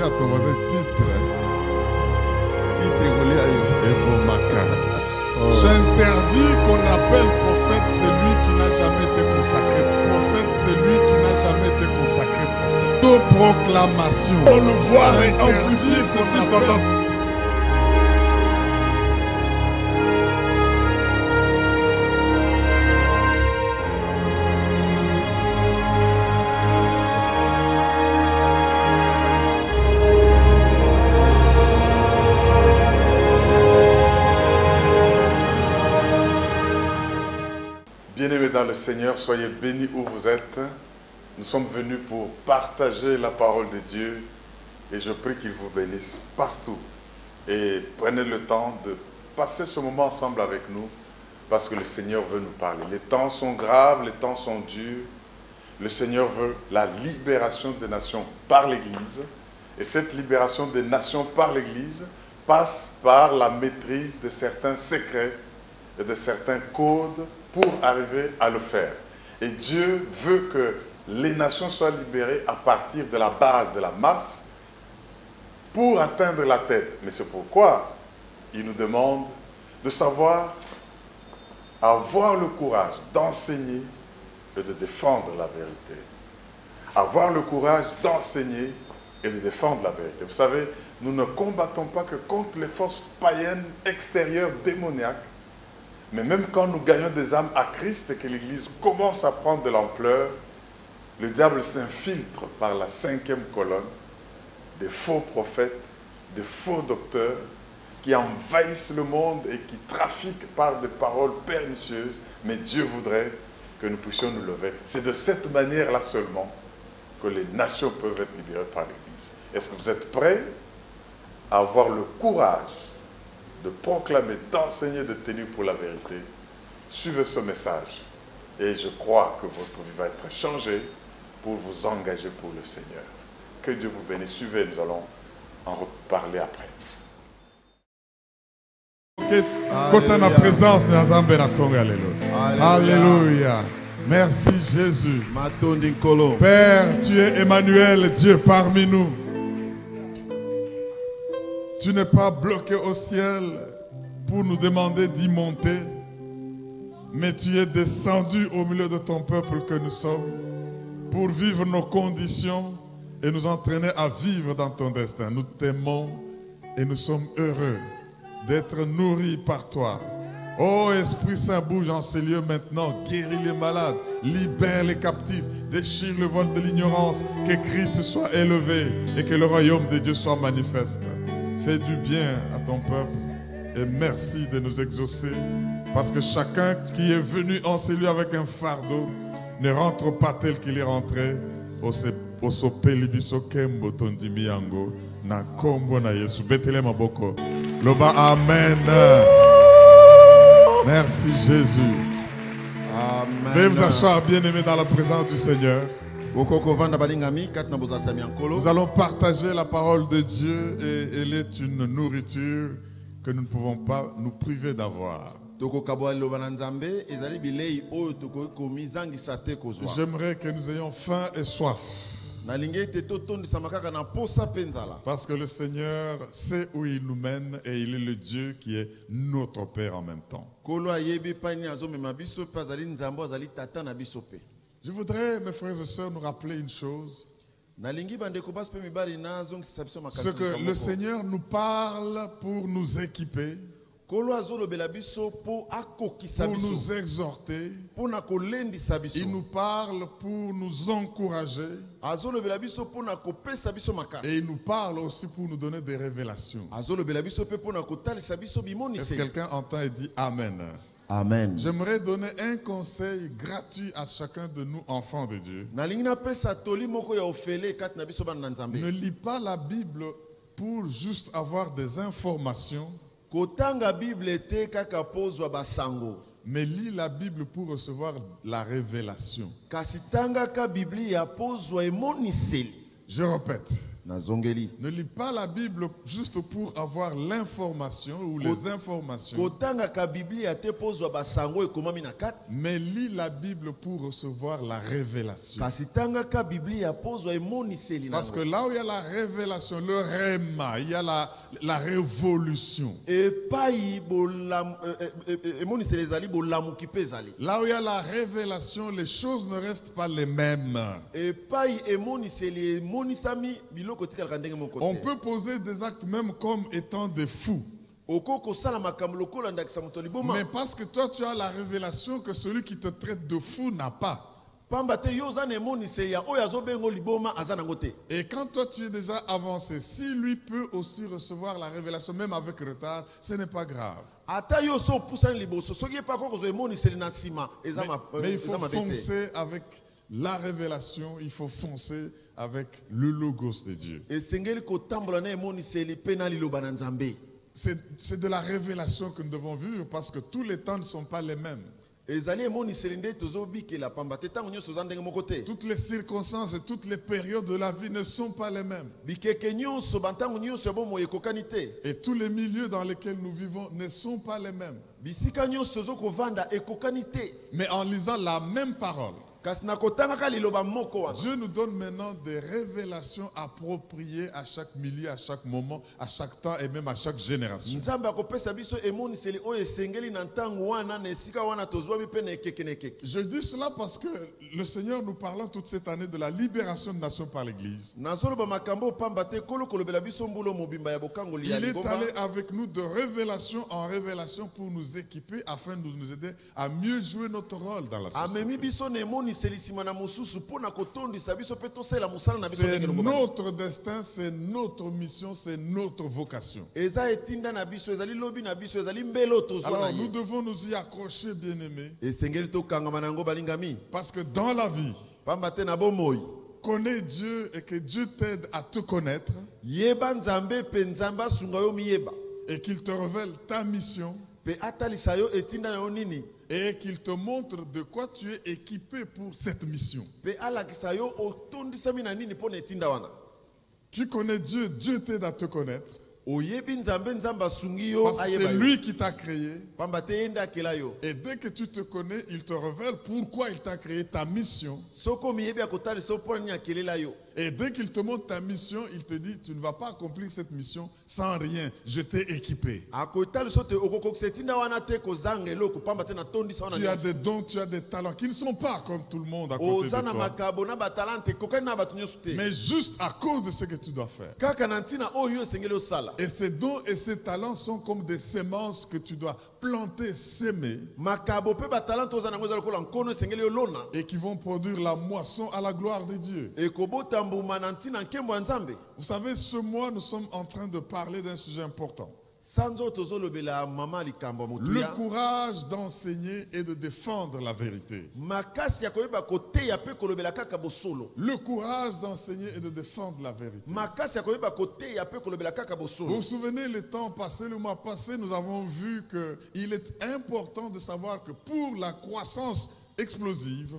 à ton voisin titre. J'interdis qu'on appelle prophète celui qui n'a jamais été consacré. Prophète celui qui n'a jamais été consacré prophète. De proclamation. On le voit amplifier ceci pendant. Bien-aimés dans le Seigneur, soyez bénis où vous êtes. Nous sommes venus pour partager la parole de Dieu et je prie qu'il vous bénisse partout. Et prenez le temps de passer ce moment ensemble avec nous parce que le Seigneur veut nous parler. Les temps sont graves, les temps sont durs. Le Seigneur veut la libération des nations par l'Église. Et cette libération des nations par l'Église passe par la maîtrise de certains secrets et de certains codes pour arriver à le faire. Et Dieu veut que les nations soient libérées à partir de la base, de la masse, pour atteindre la tête. Mais c'est pourquoi il nous demande de savoir avoir le courage d'enseigner et de défendre la vérité. Avoir le courage d'enseigner et de défendre la vérité. Vous savez, nous ne combattons pas que contre les forces païennes extérieures démoniaques, mais même quand nous gagnons des âmes à Christ et que l'Église commence à prendre de l'ampleur, le diable s'infiltre par la 5e colonne des faux prophètes, des faux docteurs qui envahissent le monde et qui trafiquent par des paroles pernicieuses. Mais Dieu voudrait que nous puissions nous lever. C'est de cette manière-là seulement que les nations peuvent être libérées par l'Église. Est-ce que vous êtes prêts à avoir le courage de proclamer, d'enseigner, de tenir pour la vérité? Suivez ce message et je crois que votre vie va être changée pour vous engager pour le Seigneur. Que Dieu vous bénisse. Suivez, nous allons en reparler après. Alléluia. Merci Jésus. Père, tu es Emmanuel, Dieu parmi nous. Tu n'es pas bloqué au ciel pour nous demander d'y monter, mais tu es descendu au milieu de ton peuple que nous sommes pour vivre nos conditions et nous entraîner à vivre dans ton destin. Nous t'aimons et nous sommes heureux d'être nourris par toi. Oh Esprit Saint, bouge en ces lieux maintenant, guéris les malades, libère les captifs, déchire le voile de l'ignorance, que Christ soit élevé et que le royaume de Dieu soit manifeste. Fais du bien à ton peuple et merci de nous exaucer parce que chacun qui est venu en ces lieux avec un fardeau ne rentre pas tel qu'il est rentré. Amen. Merci Jésus. Amen. Veuillez vous asseoir, bien-aimés, dans la présence du Seigneur. Nous allons partager la parole de Dieu et elle est une nourriture que nous ne pouvons pas nous priver d'avoir. J'aimerais que nous ayons faim et soif. Parce que le Seigneur sait où il nous mène et il est le Dieu qui est notre Père en même temps. Je voudrais, mes frères et sœurs, nous rappeler une chose. Ce que le Seigneur nous parle pour nous équiper, pour nous exhorter. Il nous parle pour nous encourager. Et il nous parle aussi pour nous donner des révélations. Est-ce que quelqu'un entend et dit Amen? Amen. J'aimerais donner un conseil gratuit à chacun de nous, enfants de Dieu. Ne lis pas la Bible pour juste avoir des informations, mais lis la Bible pour recevoir la révélation. Je répète. nazongeli. Ne lis pas la Bible juste pour avoir l'information ou les informations, Kotangaka Biblia te pozwa basango ekomami na kati. mais lis la Bible pour recevoir la révélation. Kasi tangaka Biblia pozwa emoniseli Parce que nango. là où il y a la révélation, le réma, il y a la révolution. Epai bolam emoniseli ezali bolamuki pe ezali. Là où il y a la révélation, les choses ne restent pas les mêmes. Epai emoniseli emonisami biloko tikalaka ndenge moko On te. peut poser des actes même comme étant des fous. Okoko sala makambo lokola ndakisa moto liboma. Mais parce que toi tu as la révélation que celui qui te traite de fou n'a pas. Pamba te yo za na emoniseli ya oyo azobengo liboma aza nango te. Et quand toi tu es déjà avancé, si lui peut aussi recevoir la révélation même avec retard, ce n'est pas grave. Ata yo so pusani liboso soki pa ko zo emoniseli na sima eza Mais il faut foncer avec la révélation, il faut foncer avec le logos de Dieu. esengeli kotambola na emoniseli pe na liloba na Nzambe. C'est de la révélation que nous devons vivre parce que tous les temps ne sont pas les mêmes. Ezali emoniseli nde tozobikela pamba te ntango nyonso toza ndenge moko te. Toutes les circonstances et toutes les périodes de la vie ne sont pas les mêmes. Bikeke nyonso bantango nyonso ya bomoi ekokani te. Et tous les milieux dans lesquels nous vivons ne sont pas les mêmes. Bisika nyonso tozokovanda ekokani te. Mais en lisant la même parole, Kasi na kotangaka liloba moko wana. Dieu nous donne maintenant des révélations appropriées à chaque milieu, à chaque moment, à chaque temps et même à chaque génération. Nzambe akopesa biso emoniseli oyo esengeli na ntango wana na esika wana tozwami pe na ekeke na ekeke. Je dis cela parce que le Seigneur nous parlant toute cette année de la libération de nations par l'Église. Nazoloba makambo pamba te kolo kolobela biso mbulo mobimba ya bokangoli ya Il est libomba. allé avec nous de révélation en révélation pour nous équiper afin de nous aider à mieux jouer notre rôle dans la Amemi société. biso na emoniseli sima na mosusu pona kotondisa biso pe tosela musala na biso C'est ndenge lobomba. notre destin, c'est notre mission, c'est notre vocation. Eza etinda na biso ezali lobi na biso ezali mbelo tozwa na Alors nous ye. devons nous y accrocher, bien-aimés, Esengeli tokangama nango balingami. parce que dans la vie, Pamba te na bomoi. connais Dieu et que Dieu t'aide à te connaître Yeba Nzambe pe Nzambe asunga yo miyeba. et qu'il te révèle ta mission Pe atalisa yo etinda na yo nini. et qu'il te montre de quoi tu es équipé pour cette mission. Pe alakisa yo otondisami na nini pona etinda wana. Tu connais Dieu, Dieu t'aide à te connaître Oyebi Nzambe Nzambe asungi yo parce que ayeba c'est yo. lui qui t'a créé. Pamba te yenda akela yo. Et dès que tu te connais, il te révèle pourquoi il t'a créé, ta mission. Soko miyebi akotalisa yo pona nini akelela yo. Et dès qu'il te montre ta mission, il te dit, tu ne vas pas accomplir cette mission sans rien. Je t'ai équipé. Akotalisa te okokokisa etinda wana te kozanga eloko pamba te na tondisa wana. Tu as des dons, tu as des talents qui ne sont pas comme tout le monde à côté de Oza na toi. makabo na batalante kokani na batu nyonso te. Mais juste à cause de ce que tu dois faire. Kaka na ntina oyo esengeli osala. Et ces dons et ces talents sont comme des semences que tu dois planter, s'aimer Makabo pe batalante oza nango ezali kola nkono esengeli olona. et qui vont produire la moisson à la gloire de Dieu. Ekobota mbuma na ntina nkembo ya Nzambe. Vous savez, ce mois, nous sommes en train de parler d'un sujet important. Sanzo tozolobela mama likambo Le mutuya. courage d'enseigner et de défendre la vérité. Makasi ya koyeba koteya pe kolobela kaka bosolo. Le courage d'enseigner et de défendre la vérité. Makasi ya koyeba koteya pe kolobela kaka Vous bosolo. vous souvenez, le temps passé, le mois passé, nous avons vu qu'il est important de savoir que pour la croissance explosive,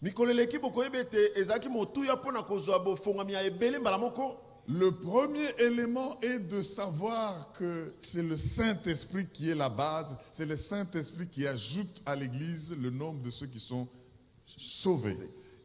Mikolo eleki bokoyeba ete ezalaki motuya mpona kozwa bofongwami ya ebele mbala moko. le premier élément est de savoir que c'est le Saint-Esprit qui est la base, c'est le Saint-Esprit qui ajoute à l'Église le nombre de ceux qui sont sauvés.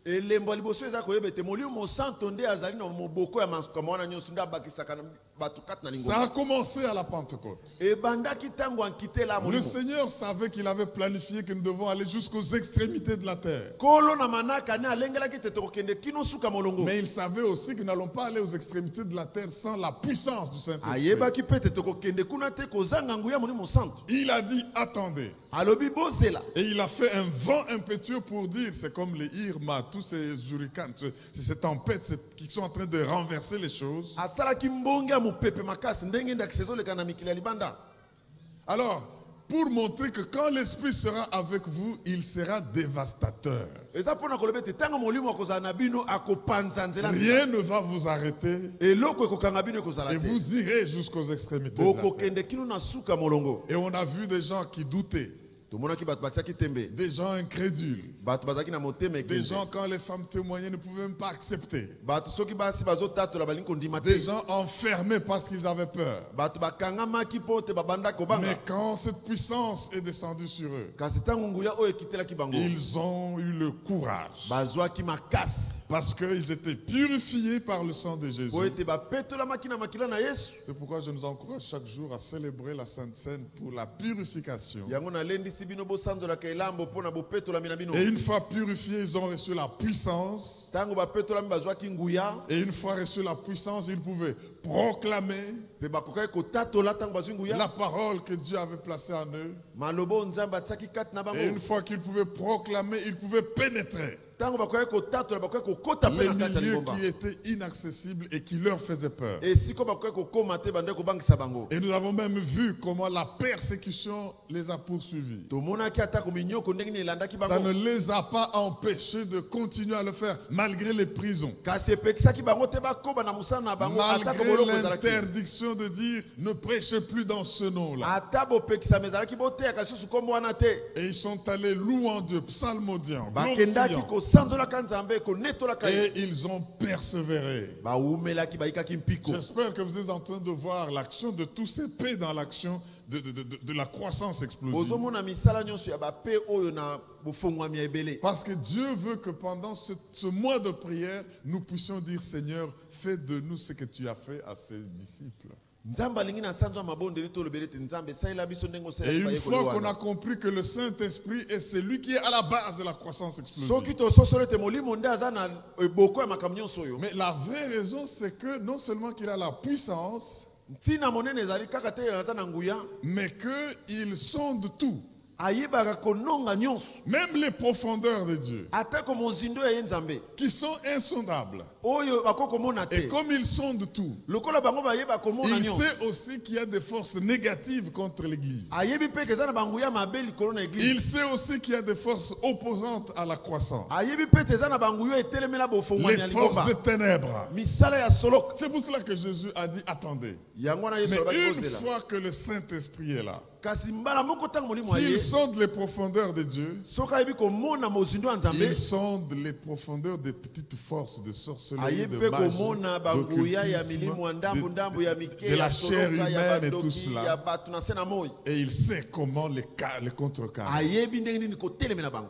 Elembo ya liboso eza koyeba ete molimo mosanto nde azali na moboko ya makambo wana nyonso nde abakisaka na bato kati na Ça lingomba. a commencé à la Pentecôte. Ebandaki ntango ankitela Le molimo. Seigneur savait qu'il avait planifié que nous devons aller jusqu'aux extrémités de la terre. Kolo na manaka ne alengelaki te tokokende kino suka molongo. Mais il savait aussi que nous n'allons pas aller aux extrémités de la terre sans la puissance du Saint-Esprit. Ayebaki pe te tokokende kuna te kozanga nguya molimo santo. Il a dit, attendez. Alobi bozela. Et il a fait un vent impétueux pour dire, c'est comme les Irma, tous ces hurricanes, ces tempêtes qui sont en train de renverser les choses. Asalaki mbonge ya mopepe makasi ndenge ndakisa ezoleka na mikili ya libanda. Alors, pour montrer que quand l'Esprit sera avec vous, il sera dévastateur. Eza mpona koloba ete ntango molimo akozala na bino akopanza nzela. Rien ne va vous arrêter Eloko ekokanga bino ekozala et te. vous irez jusqu'aux extrémités de la terre. Okokende kino na suka molongo. Et on a vu des gens qui doutaient. Des gens incrédules. Des gens, quand les femmes témoignaient, ne pouvaient même pas accepter. Des gens enfermés parce qu'ils avaient peur. Mais quand cette puissance est descendue sur eux, ils ont eu le courage. Parce qu'ils étaient purifiés par le sang de Jésus. C'est pourquoi je nous encourage chaque jour à célébrer la Sainte Seine pour la purification. Et une fois purifiés, ils ont reçu la puissance. Et une fois reçu la puissance, ils pouvaient proclamer la parole que Dieu avait placée en eux. Et une fois qu'ils pouvaient proclamer, ils pouvaient pénétrer les milieux qui étaient inaccessibles et qui leur faisaient peur. Et nous avons même vu comment la persécution les a poursuivis. Ça ne les a pas empêchés de continuer à le faire malgré les prisons. Malgré l'interdiction de dire ne prêchez plus dans ce nom-là. Et ils sont allés louant Dieu, psalmodiant, glorifiant. Et ils ont persévéré. J'espère que vous êtes en train de voir l'action de tous ces paix dans l'action de la croissance explosive. Parce que Dieu veut que pendant ce mois de prière, nous puissions dire Seigneur, fais de nous ce que tu as fait à ses disciples. Et une fois qu'on a compris que le Saint-Esprit est celui qui est à la base de la croissance explosive. Mais la vraie raison, c'est que non seulement qu'il a la puissance, mais qu'il sonde tout. Même les profondeurs de Dieu qui sont insondables. Et comme ils sondent tout, il sait aussi qu'il y a des forces négatives contre l'Église. Il sait aussi qu'il y a des forces opposantes à la croissance. Les forces de ténèbres. C'est pour cela que Jésus a dit attendez. Mais une fois que le Saint-Esprit est là, s'il sonde les profondeurs de Dieu, il sonde les profondeurs des petites forces de sorcellerie, de magie, d'occultisme, de la chair humaine et tout cela. Et il sait comment les contrecarrer.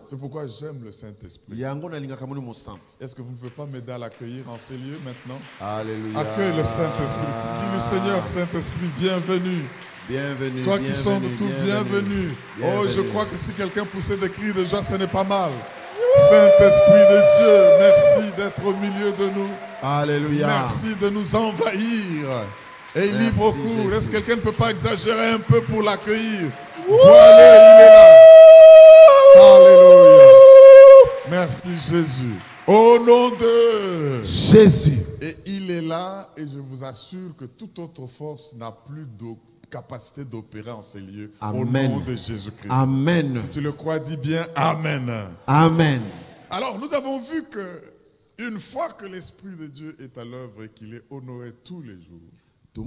C'est pourquoi j'aime le Saint-Esprit. Est-ce que vous ne pouvez pas m'aider à l'accueillir en ces lieux maintenant? Alléluia. Accueille le Saint-Esprit. Dis-lui Seigneur, Saint-Esprit, bienvenue. Bienvenue. Toi qui sondes tout, bienvenue. Oh, je crois que si quelqu'un poussait des cris de joie, ce n'est pas mal. Saint-Esprit de Dieu, merci d'être au milieu de nous. Alléluia. Merci de nous envahir. Et libre cours. Est-ce que quelqu'un ne peut pas exagérer un peu pour l'accueillir? Voilà, il est là. Alléluia. Merci Jésus. Au nom de Jésus. Et il est là et je vous assure que toute autre force n'a plus de capacité d'opérer en ces lieux. Amen. Au nom de Jésus-Christ. Amen. Si tu le crois, dis bien Amen. Amen. Alors nous avons vu que une fois que l'Esprit de Dieu est à l'œuvre et qu'il est honoré tous les jours, c'est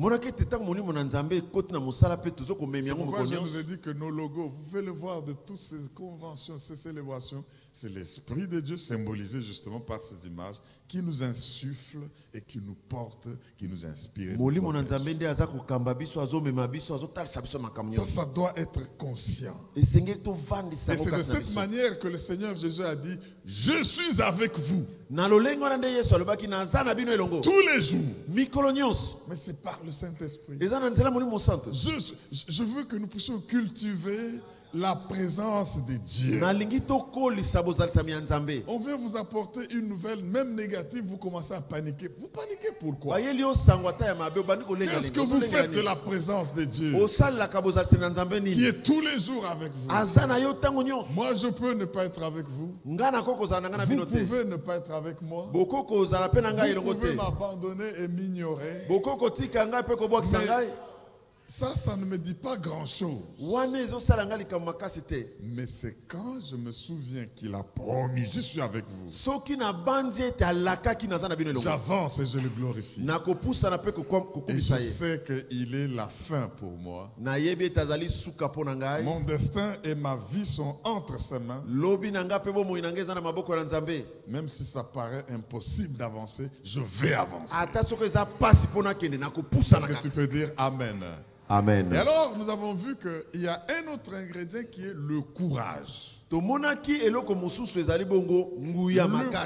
pourquoi je vous ai dit que nos logos, vous pouvez le voir de toutes ces conventions, ces célébrations, c'est l'Esprit de Dieu symbolisé justement par ces images qui nous insuffle et qui nous porte, qui nous inspire. Ça doit être conscient. Et c'est de cette manière que le Seigneur Jésus a dit, je suis avec vous tous les jours. Mais c'est par le Saint-Esprit. Je veux que nous puissions cultiver la présence de Dieu. On vient vous apporter une nouvelle, même négative, vous commencez à paniquer. Vous paniquez pourquoi? Qu'est-ce que vous faites de la présence de Dieu qui est tous les jours avec vous? Moi, je peux ne pas être avec vous. Vous pouvez ne pas être avec moi. Vous pouvez m'abandonner et m'ignorer. Mais Ça ne me dit pas grand-chose. Mais c'est quand je me souviens qu'il a promis, je suis avec vous. J'avance et je le glorifie. Et je sais qu'il est la fin pour moi. Mon destin et ma vie sont entre ses mains. Même si ça paraît impossible d'avancer, je vais avancer. Est-ce que tu peux dire Amen? Amen. Et alors, nous avons vu qu'il y a un autre ingrédient qui est le courage. Le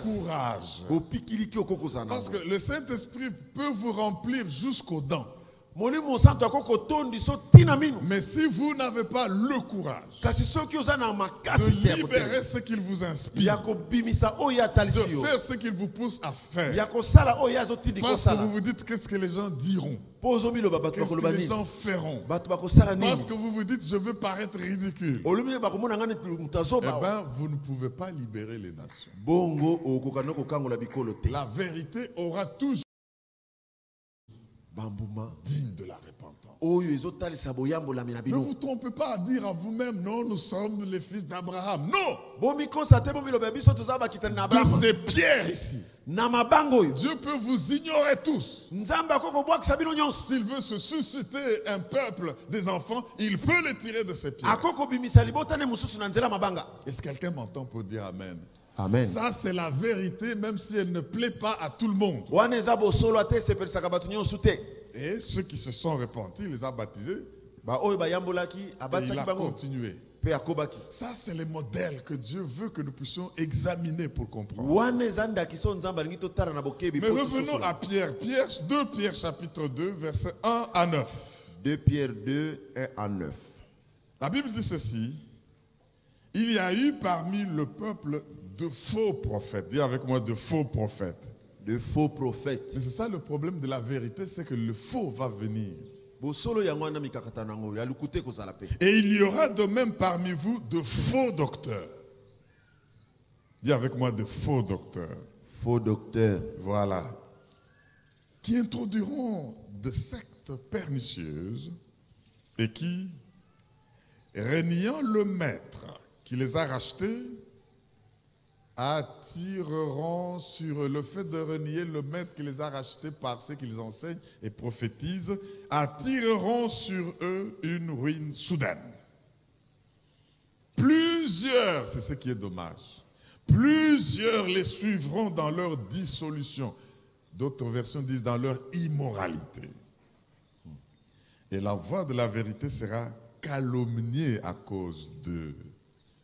courage. Parce que le Saint-Esprit peut vous remplir jusqu'aux dents. Mais si vous n'avez pas le courage de libérer ce qu'il vous inspire, de faire ce qu'il vous pousse à faire, parce que vous vous dites qu'est-ce que les gens diront, qu'est-ce que les gens feront, parce que vous vous dites je veux paraître ridicule, eh bien vous ne pouvez pas libérer les nations. La vérité aura toujours digne de la repentance. Ne vous trompez pas à dire à vous-même, non, nous sommes les fils d'Abraham. Non! De ces pierres ici, Dieu peut vous ignorer tous. S'il veut se susciter un peuple des enfants, il peut les tirer de ces pierres. Est-ce que quelqu'un m'entend pour dire Amen? Amen. Ça, c'est la vérité, même si elle ne plaît pas à tout le monde. Et ceux qui se sont repentis, il les a baptisés. Et il a continué. Ça, c'est le modèle que Dieu veut que nous puissions examiner pour comprendre. Mais revenons à Pierre. 2 Pierre chapitre 2, versets 1 à 9. 2 Pierre 2, 1 à 9. La Bible dit ceci. Il y a eu parmi le peuple de faux prophètes. Dis avec moi, de faux prophètes. De faux prophètes. Mais c'est ça le problème de la vérité, c'est que le faux va venir. Et il y aura de même parmi vous de faux docteurs. Dis avec moi, de faux docteurs. Faux docteurs. Voilà. Qui introduiront de sectes pernicieuses et qui, reniant le maître qui les a rachetés, attireront sur le fait de renier le maître qui les a rachetés par ce qu'ils enseignent et prophétisent, attireront sur eux une ruine soudaine. Plusieurs, c'est ce qui est dommage, plusieurs les suivront dans leur dissolution. D'autres versions disent dans leur immoralité. Et la voix de la vérité sera calomniée à cause d'eux.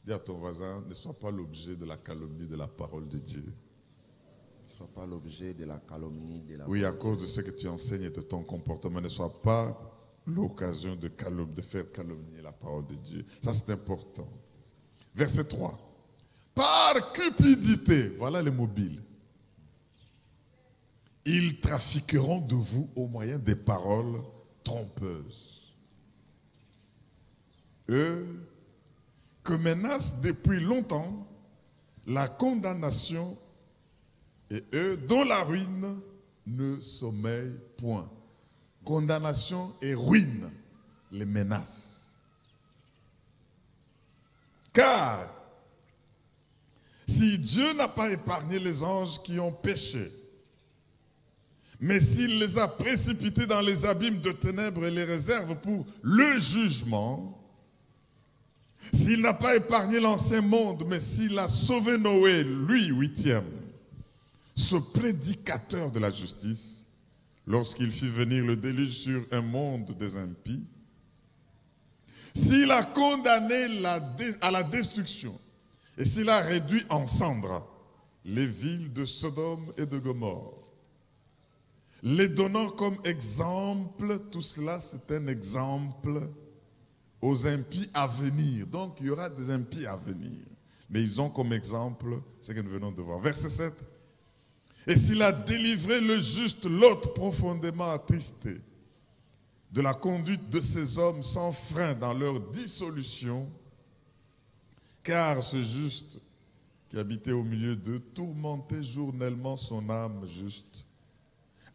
Dis à ton voisin, ne sois pas l'objet de la calomnie de la parole de Dieu. Ne sois pas l'objet de la calomnie de la Oui, à cause de ce que tu enseignes et de ton comportement, ne sois pas l'occasion de faire calomnier la parole de Dieu. Ça, c'est important. Verset 3. Par cupidité, voilà les mobiles. Ils trafiqueront de vous au moyen des paroles trompeuses. Eux que menace depuis longtemps la condamnation et eux dont la ruine ne sommeille point. Condamnation et ruine les menacent. Car si Dieu n'a pas épargné les anges qui ont péché, mais s'il les a précipités dans les abîmes de ténèbres et les réserve pour le jugement, s'il n'a pas épargné l'ancien monde, mais s'il a sauvé Noé, lui, 8e, ce prédicateur de la justice, lorsqu'il fit venir le déluge sur un monde des impies, s'il a condamné à la destruction et s'il a réduit en cendres les villes de Sodome et de Gomorrhe, les donnant comme exemple, tout cela c'est un exemple aux impies à venir. Donc, il y aura des impies à venir. Mais ils ont comme exemple ce que nous venons de voir. Verset 7. Et s'il a délivré le juste Lot profondément attristé de la conduite de ces hommes sans frein dans leur dissolution, car ce juste qui habitait au milieu d'eux tourmentait journellement son âme juste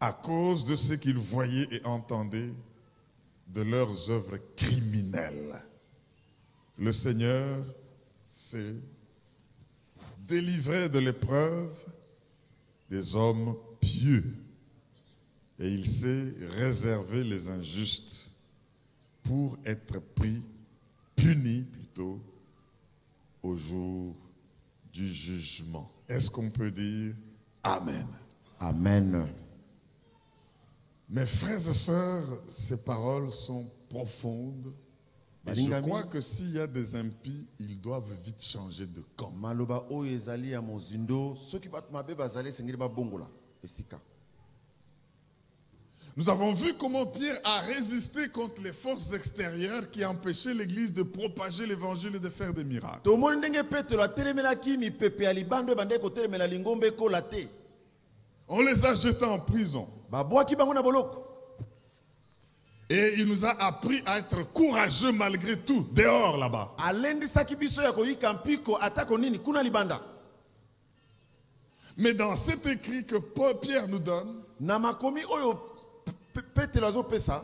à cause de ce qu'il voyait et entendait, de leurs œuvres criminelles. Le Seigneur s'est délivré de l'épreuve des hommes pieux et il s'est réservé les injustes pour être punis plutôt au jour du jugement. Est-ce qu'on peut dire Amen? Amen. Mes frères et sœurs, ces paroles sont profondes. Et je crois que s'il y a des impies, ils doivent vite changer de camp. Maloba o ezali ya mozindo soki bato mabe bazali sengeli babongola esika. Nous avons vu comment Pierre a résisté contre les forces extérieures qui empêchaient l'Église de propager l'Évangile et de faire des miracles. Tomoni ndenge Petro atelemelaki mipepe ya libando ebande kotelemela lingombe ekola te. On les a jetés en prison. Babwaki bango na boloko. Et il nous a appris à être courageux malgré tout, dehors là-bas. Alendisaki biso ya koyika mpiko atako nini kuna libanda. Mais dans cet écrit que Pierre nous donne, Na makomi oyo Petro azopesa,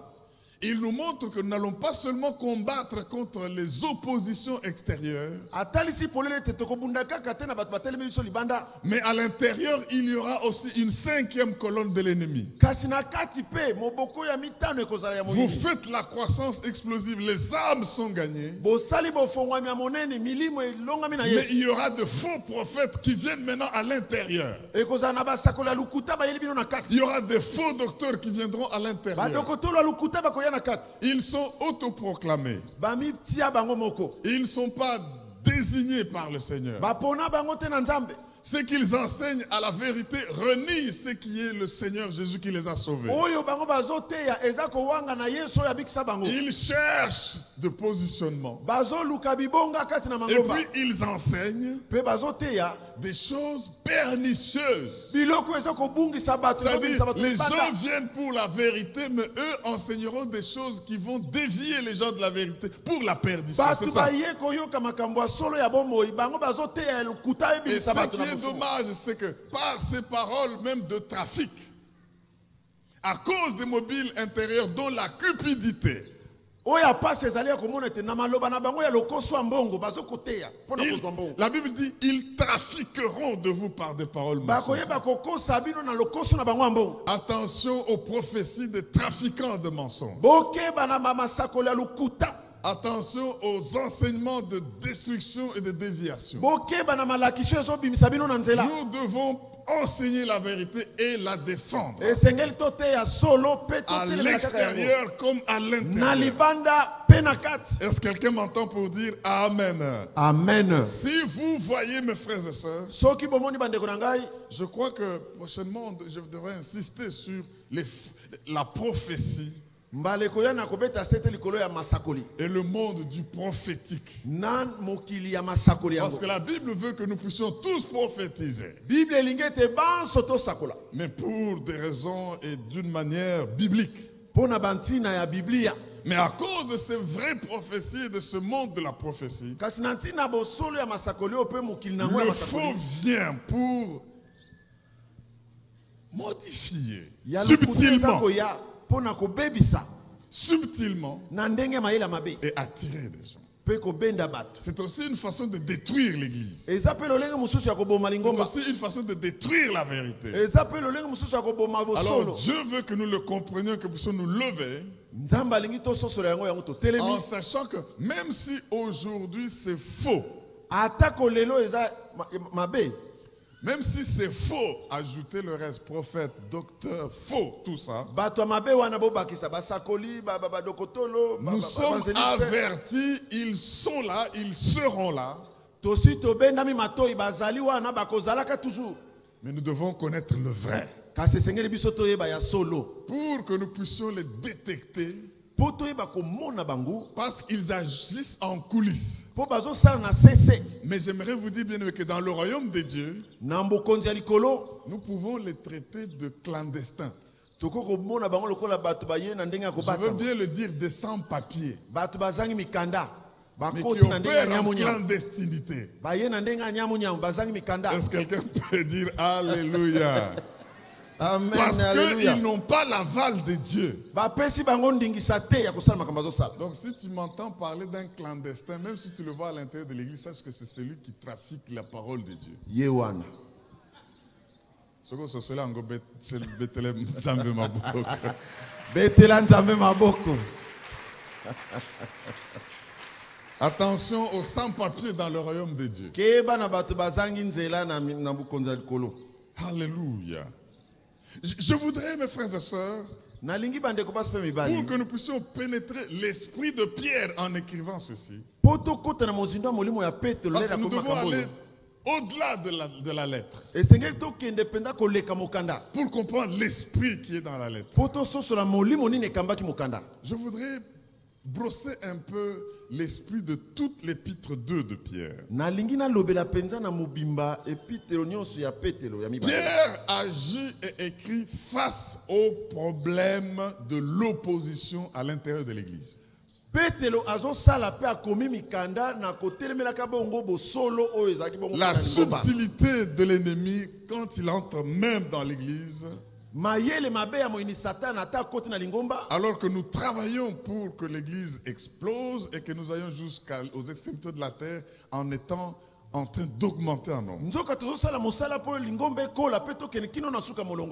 il nous montre que nous n'allons pas seulement combattre contre les oppositions extérieures, atalisi polele te tokobundaka kate na bato batelemi biso libanda. mais à l'intérieur, il y aura aussi une cinquième colonne de l'ennemi. Kasi na kati pe moboko ya mitano ekozala ya Vous moyini. faites la croissance explosive, les âmes sont gagnées, Bosali bofongwami ya monene milimo elongami na mais Yesu. il y aura de faux prophètes qui viennent maintenant à l'intérieur. Ekozala na basakoli ya lukuta bayeli bino na Il kati. y aura des faux docteurs qui viendront à l'intérieur. Badokotolo ya lukuta bakoya na kati. Ils sont autoproclamés. Bami tia bango moko. Ils ne sont pas désignés par le Seigneur. Bapona bango te na Nzambe. Ce qu'ils enseignent à la vérité renie ce qui est le Seigneur Jésus qui les a sauvés. Oyo bango bazoteya eza kowanga na Yesu ya bikisa bango. Ils cherchent de positionnement. Bazoluka bibonga kati na Et mangomba. puis ils enseignent Pe bazoteya des choses pernicieuses. biloko eza kobungisa bato. C'est-à-dire, les gens viennent pour la vérité, mais eux enseigneront des choses qui vont dévier les gens de la vérité pour la perdition. C'est Bato ça. baye koyoka makambo ya solo ya bomoi bango bazoteya lukuta Et ebimisa ce bato qui na est mosusu. dommage, c'est que par ces paroles même de trafic, à cause des mobiles intérieurs dont la cupidité, Oya pasi ezali ya komona ete na maloba na bango ya lokoso ya mbongo bazokoteya mpona kozwa mbongo. la Bible dit, ils trafiqueront de vous par des paroles mensongères. Bakoyeba kokosa bino na lokoso na bango ya mbongo. Attention aux prophéties des trafiquants de mensonges. Bokeba na masakoli ya lukuta. Attention aux enseignements de destruction et de déviation. Bokeba na malakiso ezobimisa bino na nzela. Nous devons enseigner la vérité et la défendre. Esengeli toteya solo pe À totelemela kaka yango. l'extérieur comme à Na l'intérieur. libanda pe na kati. Est-ce que quelqu'un m'entend pour dire Amen? Amen. Si vous voyez mes frères et sœurs, Soki bomoni bandeko na ngai, je crois que prochainement je devrais insister sur la prophétie mbaleko ya na kobeta sete likolo ya masakoli. et le monde du prophétique. Na mokili ya masakoli Parce yango. que la Bible veut que nous puissions tous prophétiser, Bible elingi ete banso tosakola. mais pour des raisons et d'une manière biblique. Pona bantina ya Biblia. Mais à cause de ces vraies prophéties et de ce monde de la prophétie, Kasi na ntina bosolo ya masakoli oyo pe mokili nango ya le faux masakoli. vient pour modifier Ya lukuta eza subtilement, koya pona kobebisa subtilement na ndenge ya mayele ya mabe. et attirer des gens. Pe kobenda bato. C'est aussi une façon de détruire l'Église. Eza pe lolenge mosusu ya koboma C'est lingomba. aussi une façon de détruire la vérité. Eza pe lolenge mosusu ya koboma bosolo. Alors Dieu veut que nous le comprenions, que nous puissions nous lever Nzambe alingi tososola yango yango totelemi. en sachant que même si aujourd'hui c'est faux, Atako lelo eza mabe. même si c'est faux, ajoutez le reste, prophète, docteur, faux, tout ça, Bato ya mabe wana bobakisa basakoli badokotolo nous sommes avertis, ils sont là, ils seront là, tosi tobendami matoi bazali wana bakozalaka toujours. mais nous devons connaître le vrai Kasi esengeli biso toyeba ya solo. pour que nous puissions les détecter Po toyeba komona bango. parce qu'ils agissent en coulisses. Po bazosala na sese. Mais j'aimerais vous dire bien aimé, que dans le royaume de Dieu, Na mbokonzi ya likolo. nous pouvons les traiter de clandestins. Toko komona bango lokola bato baye na ndenge ya Je veux kobata. bien le dire des sans-papiers, Bato bazangi mikanda. mais qui Bakoti na ndenge ya opèrent en nyamunya. clandestinité. Baye na ndenge ya nyamunya bazangi mikanda. Est-ce que quelqu'un peut dire Alléluia? Amen. Parce Alléluia. qu'ils n'ont pas l'aval de Dieu. Donc si tu m'entends parler d'un clandestin, même si tu le vois à l'intérieur de l'église, sache que c'est celui qui trafique la parole de Dieu. Yewana. Attention aux sans-papiers dans le royaume de Dieu. Alléluia. Je voudrais, mes frères et sœurs, pour que nous puissions pénétrer l'esprit de Pierre en écrivant ceci, parce que nous devons aller au-delà de la lettre pour comprendre l'esprit qui est dans la lettre. Je voudrais brosser un peu l'esprit de toute l'épître 2 de Pierre. Pierre agit et écrit face au problème de l'opposition à l'intérieur de l'église. La subtilité de l'ennemi quand il entre même dans l'église, alors que nous travaillons pour que l'église explose et que nous ayons jusqu'aux extrémités de la terre en étant en train d'augmenter en nombre. Vous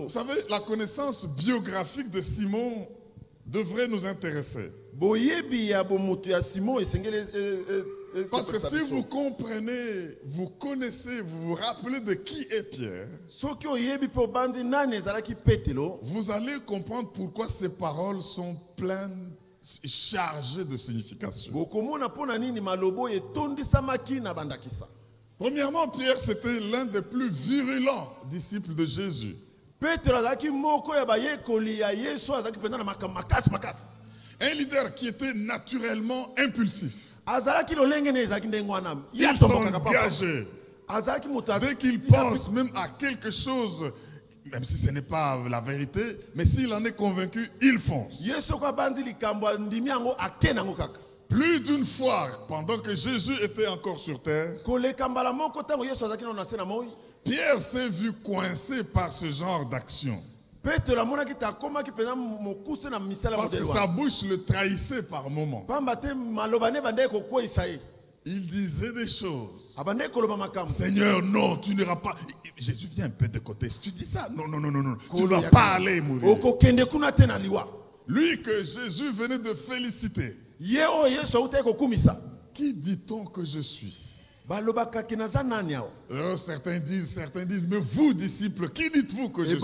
savez, la connaissance biographique de Simon devrait nous intéresser. Parce que si vous comprenez, vous connaissez, vous vous rappelez de qui est Pierre, vous allez comprendre pourquoi ces paroles sont pleines, chargées de signification. Premièrement, Pierre, c'était l'un des plus virulents disciples de Jésus. Un leader qui était naturellement impulsif. Il s'engageait. Dès qu'il pense même à quelque chose, même si ce n'est pas la vérité, mais s'il en est convaincu, il fonce. Plus d'une fois, pendant que Jésus était encore sur terre, Pierre s'est vu coincé par ce genre d'action. Parce que sa bouche le trahissait par moments. Il disait des choses. Seigneur, non, tu n'iras pas. Jésus, viens un peu de côté. Si tu dis ça, non. Tu ne vas pas aller mourir. Lui que Jésus venait de féliciter. Qui dit-on que je suis? Certains disent, mais vous, disciples, qui dites-vous que je suis?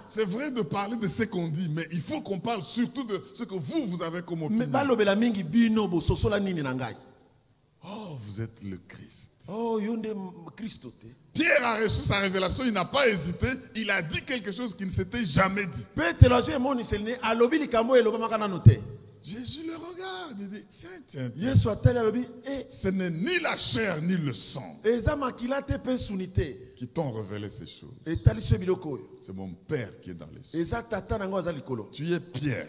C'est vrai de parler de ce qu'on dit, mais il faut qu'on parle surtout de ce que vous avez comme opinion. Oh, vous êtes le Christ. Pierre a reçu sa révélation, il n'a pas hésité, il a dit quelque chose qui ne s'était jamais dit. Jésus le regarde, il dit, tiens. Ce n'est ni la chair ni le sang qui t'ont révélé ces choses. C'est mon Père qui est dans les cieux. Tu es Pierre.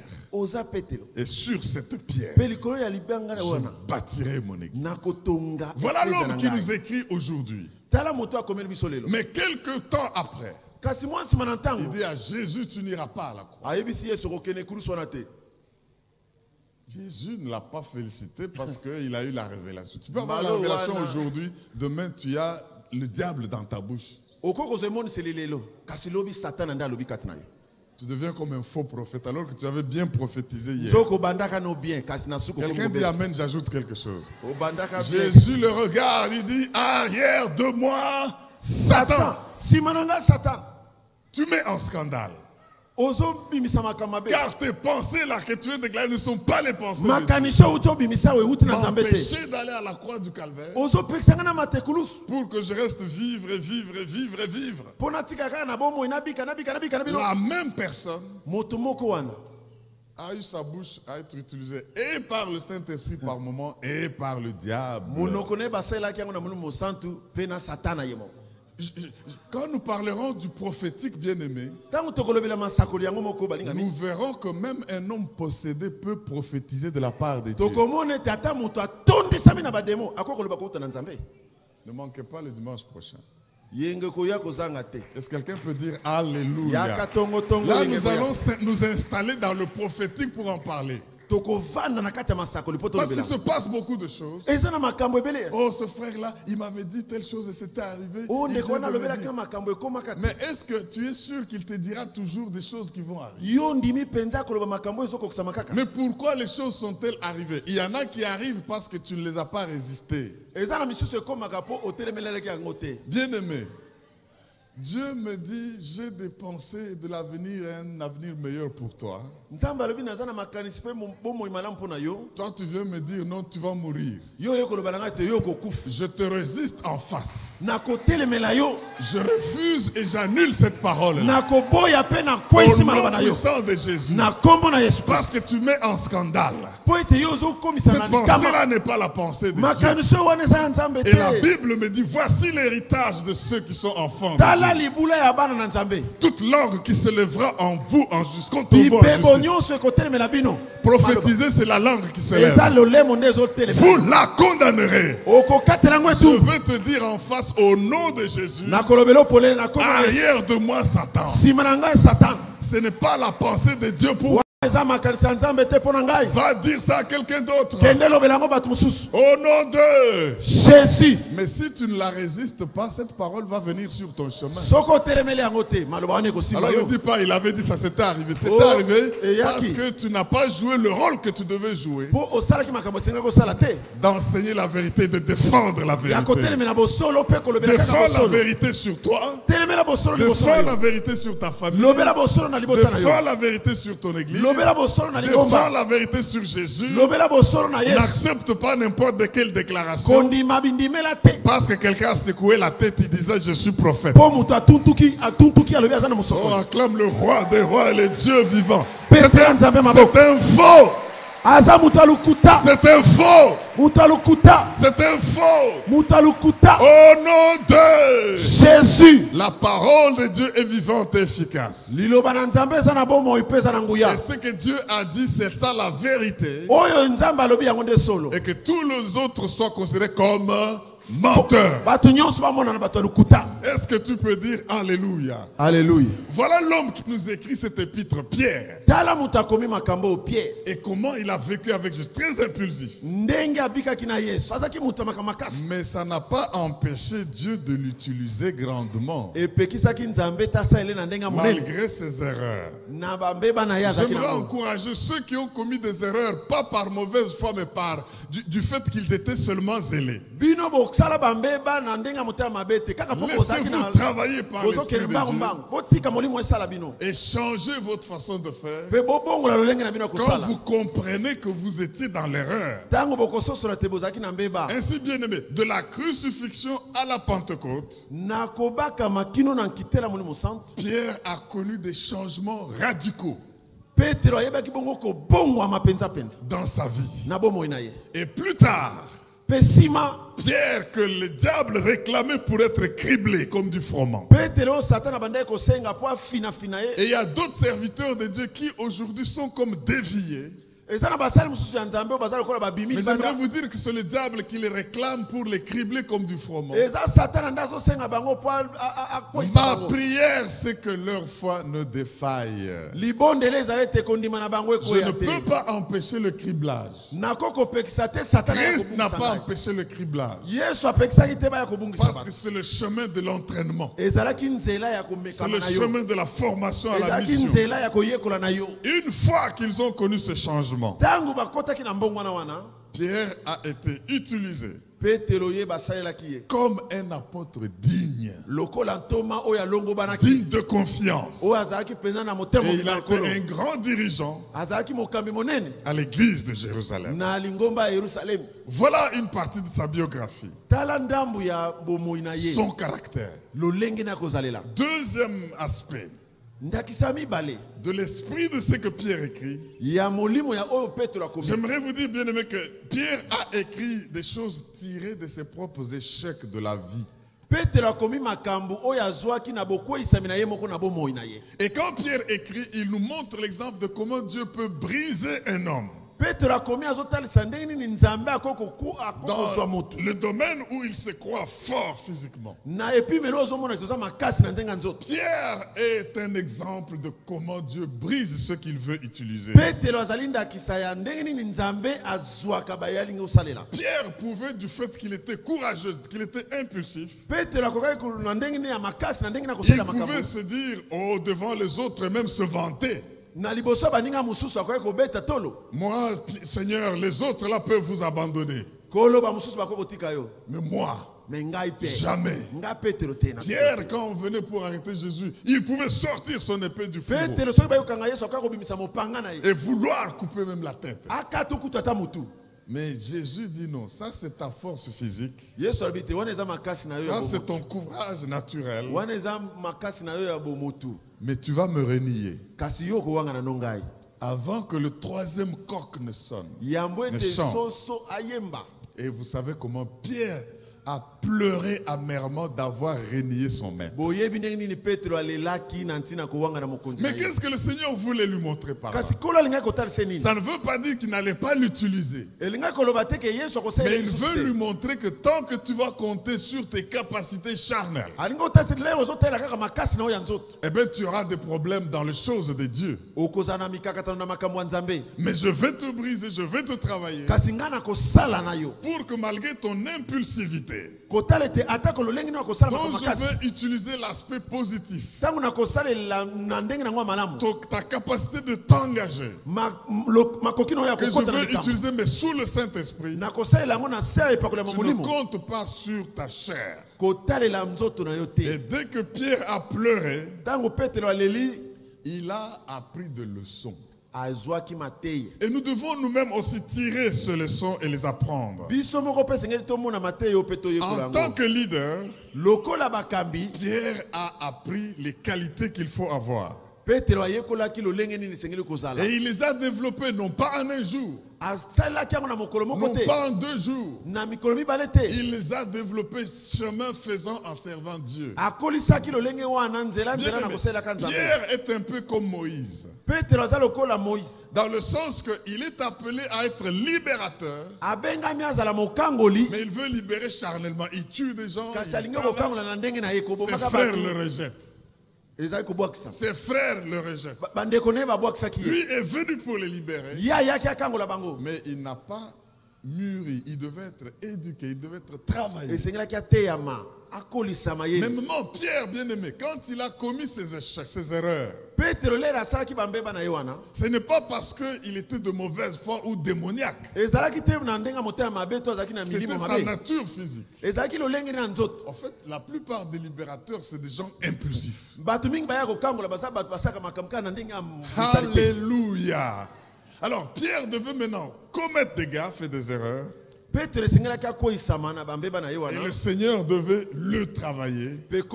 Et sur cette pierre, je bâtirai mon église. Voilà l'homme qui nous écrit aujourd'hui. Mais quelques temps après, il dit à Jésus, tu n'iras pas à la croix. Jésus ne l'a pas félicité parce qu'il a eu la révélation. Tu peux avoir la révélation aujourd'hui, demain tu as le diable dans ta bouche. Tu deviens comme un faux prophète alors que tu avais bien prophétisé hier. Quelqu'un dit amen, j'ajoute quelque chose. Jésus le regarde, il dit, arrière de moi, Satan. Tu mets en scandale. Car tes pensées là que tu viens de déclarer ne sont pas les pensées de Dieu. M'empêcher d'aller à la croix du calvaire pour que je reste vivre. La même personne a eu sa bouche à être utilisée et par le Saint-Esprit par moment et par le diable. Quand nous parlerons du prophétique bien-aimé, nous verrons que même un homme possédé peut prophétiser de la part de Dieu. Ne manquez pas le dimanche prochain. Est-ce que quelqu'un peut dire Alléluia? Là, Là, nous allons nous installer dans le prophétique pour en parler. Parce qu'il se passe beaucoup de choses. Oh, ce frère-là, il m'avait dit telle chose et c'était arrivé. Mais est-ce que tu es sûr qu'il te dira toujours des choses qui vont arriver? Mais pourquoi les choses sont-elles arrivées? Il y en a qui arrivent parce que tu ne les as pas résistées. Bien-aimé, Dieu me dit, j'ai des pensées de l'avenir et un avenir meilleur pour toi. Toi, tu viens me dire, non, tu vas mourir. Je te résiste en face. Je refuse et j'annule cette parole-là. Au nom puissant de Jésus. Parce que tu mets en scandale. Cette pensée-là n'est pas la pensée de Dieu. Et la Bible me dit, voici l'héritage de ceux qui sont enfants de Dieu. Toute langue qui se lèvera en vous, en jusqu'au tombeau en justice. Prophétiser, c'est la langue qui se lève. Vous la condamnerez. Je veux te dire en face, au nom de Jésus, arrière de moi, Satan. Ce n'est pas la pensée de Dieu pour vous. Va dire ça à quelqu'un d'autre. Au nom de Jésus. Mais si tu ne la résistes pas, cette parole va venir sur ton chemin. Alors ne dis pas, il avait dit ça, c'était arrivé. C'était arrivé parce que tu n'as pas joué le rôle que tu devais jouer. D'enseigner la vérité, de défendre la vérité. Défendre la vérité sur toi. Défendre la vérité sur ta famille. Défendre la vérité sur ton église. Défends la vérité sur Jésus. N'accepte pas n'importe quelle déclaration. Parce que quelqu'un a secoué la tête, il disait je suis prophète. Oh, acclame le roi des rois et le Dieu vivant. C'est un faux. C'est un faux. C'est un faux. Au nom de Jésus. La parole de Dieu est vivante et efficace. Et ce que Dieu a dit, c'est ça la vérité. Et que tous les autres soient considérés comme menteur. Est-ce que tu peux dire Alléluia? Alléluia. Voilà l'homme qui nous écrit cette épître, Pierre. Et comment il a vécu avec Jésus. Très impulsif. Mais ça n'a pas empêché Dieu de l'utiliser grandement. Malgré ses erreurs. J'aimerais encourager ceux qui ont commis des erreurs, pas par mauvaise foi, mais par du fait qu'ils étaient seulement zélés. Laissez-vous travailler par l'Esprit de Dieu et changez votre façon de faire quand vous comprenez que vous étiez dans l'erreur. Ainsi, bien aimé, de la crucifixion à la Pentecôte, Pierre a connu des changements radicaux dans sa vie. Et plus tard, Pierre, que le diable réclamait pour être criblé comme du froment. Et il y a d'autres serviteurs de Dieu qui aujourd'hui sont comme déviés. Mais j'aimerais vous dire que c'est le diable qui les réclame pour les cribler comme du froment. Ma prière, c'est que leur foi ne défaille. Je ne peux pas empêcher le criblage. Christ n'a pas empêché le criblage. Parce que c'est le chemin de l'entraînement. C'est le chemin de la formation à la mission. Une fois qu'ils ont connu ce changement, Pierre a été utilisé comme un apôtre digne de confiance. Et il a été un grand dirigeant à l'église de Jérusalem. Voilà une partie de sa biographie. Son caractère. Deuxième aspect de l'esprit de ce que Pierre écrit. J'aimerais vous dire, bien aimé, que Pierre a écrit des choses tirées de ses propres échecs de la vie. Et quand Pierre écrit, il nous montre l'exemple de comment Dieu peut briser un homme. Dans le domaine où il se croit fort physiquement. Pierre est un exemple de comment Dieu brise ce qu'il veut utiliser. Pierre pouvait, du fait qu'il était courageux, qu'il était impulsif, il pouvait se dire, oh, devant les autres, et même se vanter. Moi, Seigneur, les autres là peuvent vous abandonner. Mais moi, jamais. Pierre, quand on venait pour arrêter Jésus, il pouvait sortir son épée du fourreau et vouloir couper même la tête. Mais Jésus dit non, ça c'est ta force physique. Ça c'est ton courage naturel. Mais tu vas me renier avant que le troisième coq ne sonne, ne chante. Et vous savez comment Pierre a pleuré amèrement d'avoir renié son maître. Mais qu'est-ce que le Seigneur voulait lui montrer par là? Ça ne veut pas dire qu'il n'allait pas l'utiliser. Mais il veut lui montrer que tant que tu vas compter sur tes capacités charnelles, eh bien tu auras des problèmes dans les choses de Dieu. Mais je vais te briser, je vais te travailler pour que malgré ton impulsivité, donc je veux utiliser l'aspect positif. Ta capacité de t'engager. Que je veux utiliser, mais sous le Saint-Esprit. Tu ne comptes pas sur ta chair. Et dès que Pierre a pleuré, il a appris des leçons. Et nous devons nous-mêmes aussi tirer ces leçons et les apprendre. En tant que leader, Pierre a appris les qualités qu'il faut avoir. Et il les a développées non pas en un jour, non pas en 2 jours. Il les a développés chemin faisant en servant Dieu. Pierre est un peu comme Moïse. Dans le sens qu'il est appelé à être libérateur, mais il veut libérer charnellement. Il tue des gens, ses frères le rejettent. Ses frères le rejettent. Lui est venu pour les libérer, mais il n'a pas mûri. Il devait être éduqué, il devait être travaillé. Même Pierre, bien-aimé, quand il a commis ses erreurs, ce n'est pas parce qu'il était de mauvaise foi ou démoniaque. C'était sa nature physique. En fait, la plupart des libérateurs, c'est des gens impulsifs. Alléluia. Alors, Pierre devait maintenant commettre des gaffes et des erreurs. Et le Seigneur devait le travailler pour